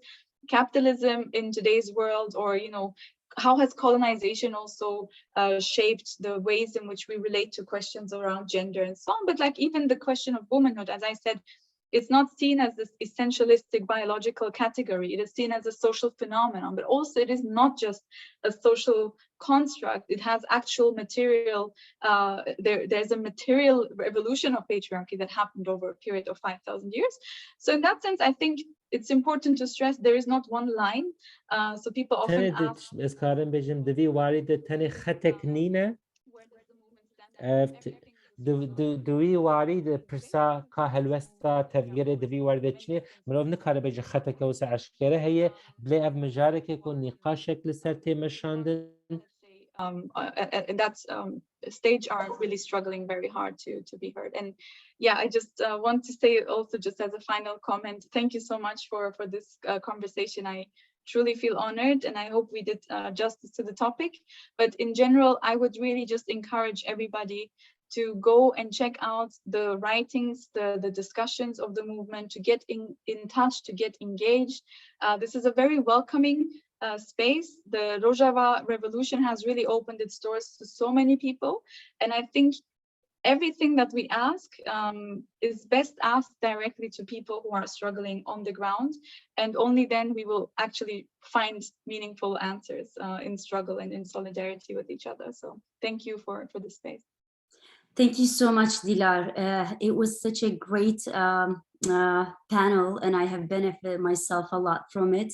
capitalism in today's world, or, you know, how has colonization also shaped the ways in which we relate to questions around gender and so on? But like even the question of womanhood, as I said, it's not seen as this essentialistic biological category. It is seen as a social phenomenon, but also it is not just a social construct. It has actual material, there's a material evolution of patriarchy that happened over a period of 5,000 years. So in that sense, I think it's important to stress there is not one line. So people often ask, where does the movement stand?
دوی واری د پرسا کا هلوستا تفگیر دوی وارد چنی مرو نکاره بجه خطه که وسع اشکره هی بلی اف مجاره که کن نقاش شکل سر تیمشاندن.
And that's stage are really struggling very hard to be heard. And yeah, I just want to say also, just as a final comment, thank you so much for this conversation. I truly feel honored and I hope we did justice to the topic. But in general, I would really just encourage everybody to go and check out the writings, the discussions of the movement, to get in touch, to get engaged. This is a very welcoming space. The Rojava revolution has really opened its doors to so many people. And I think everything that we ask is best asked directly to people who are struggling on the ground. And only then we will actually find meaningful answers in struggle and in solidarity with each other. So thank you for this space.
Thank you so much, Dilar. It was such a great panel and I have benefited myself a lot from it.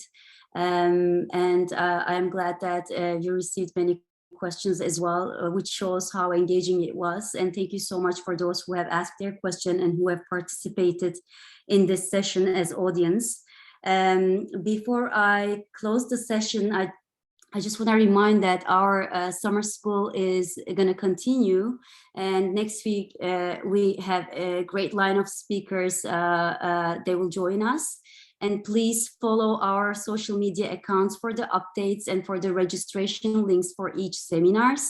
And I'm glad that you received many questions as well, which shows how engaging it was. And thank you so much for those who have asked their question and who have participated in this session as audience. Before I close the session, I just want to remind that our summer school is going to continue, and next week we have a great line of speakers. They will join us, and please follow our social media accounts for the updates and for the registration links for each seminars.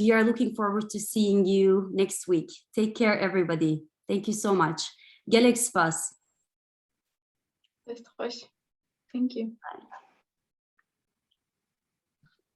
We are looking forward to seeing you next week. Take care, everybody. Thank you so much. Gelek spas.
Thank you.
Bye.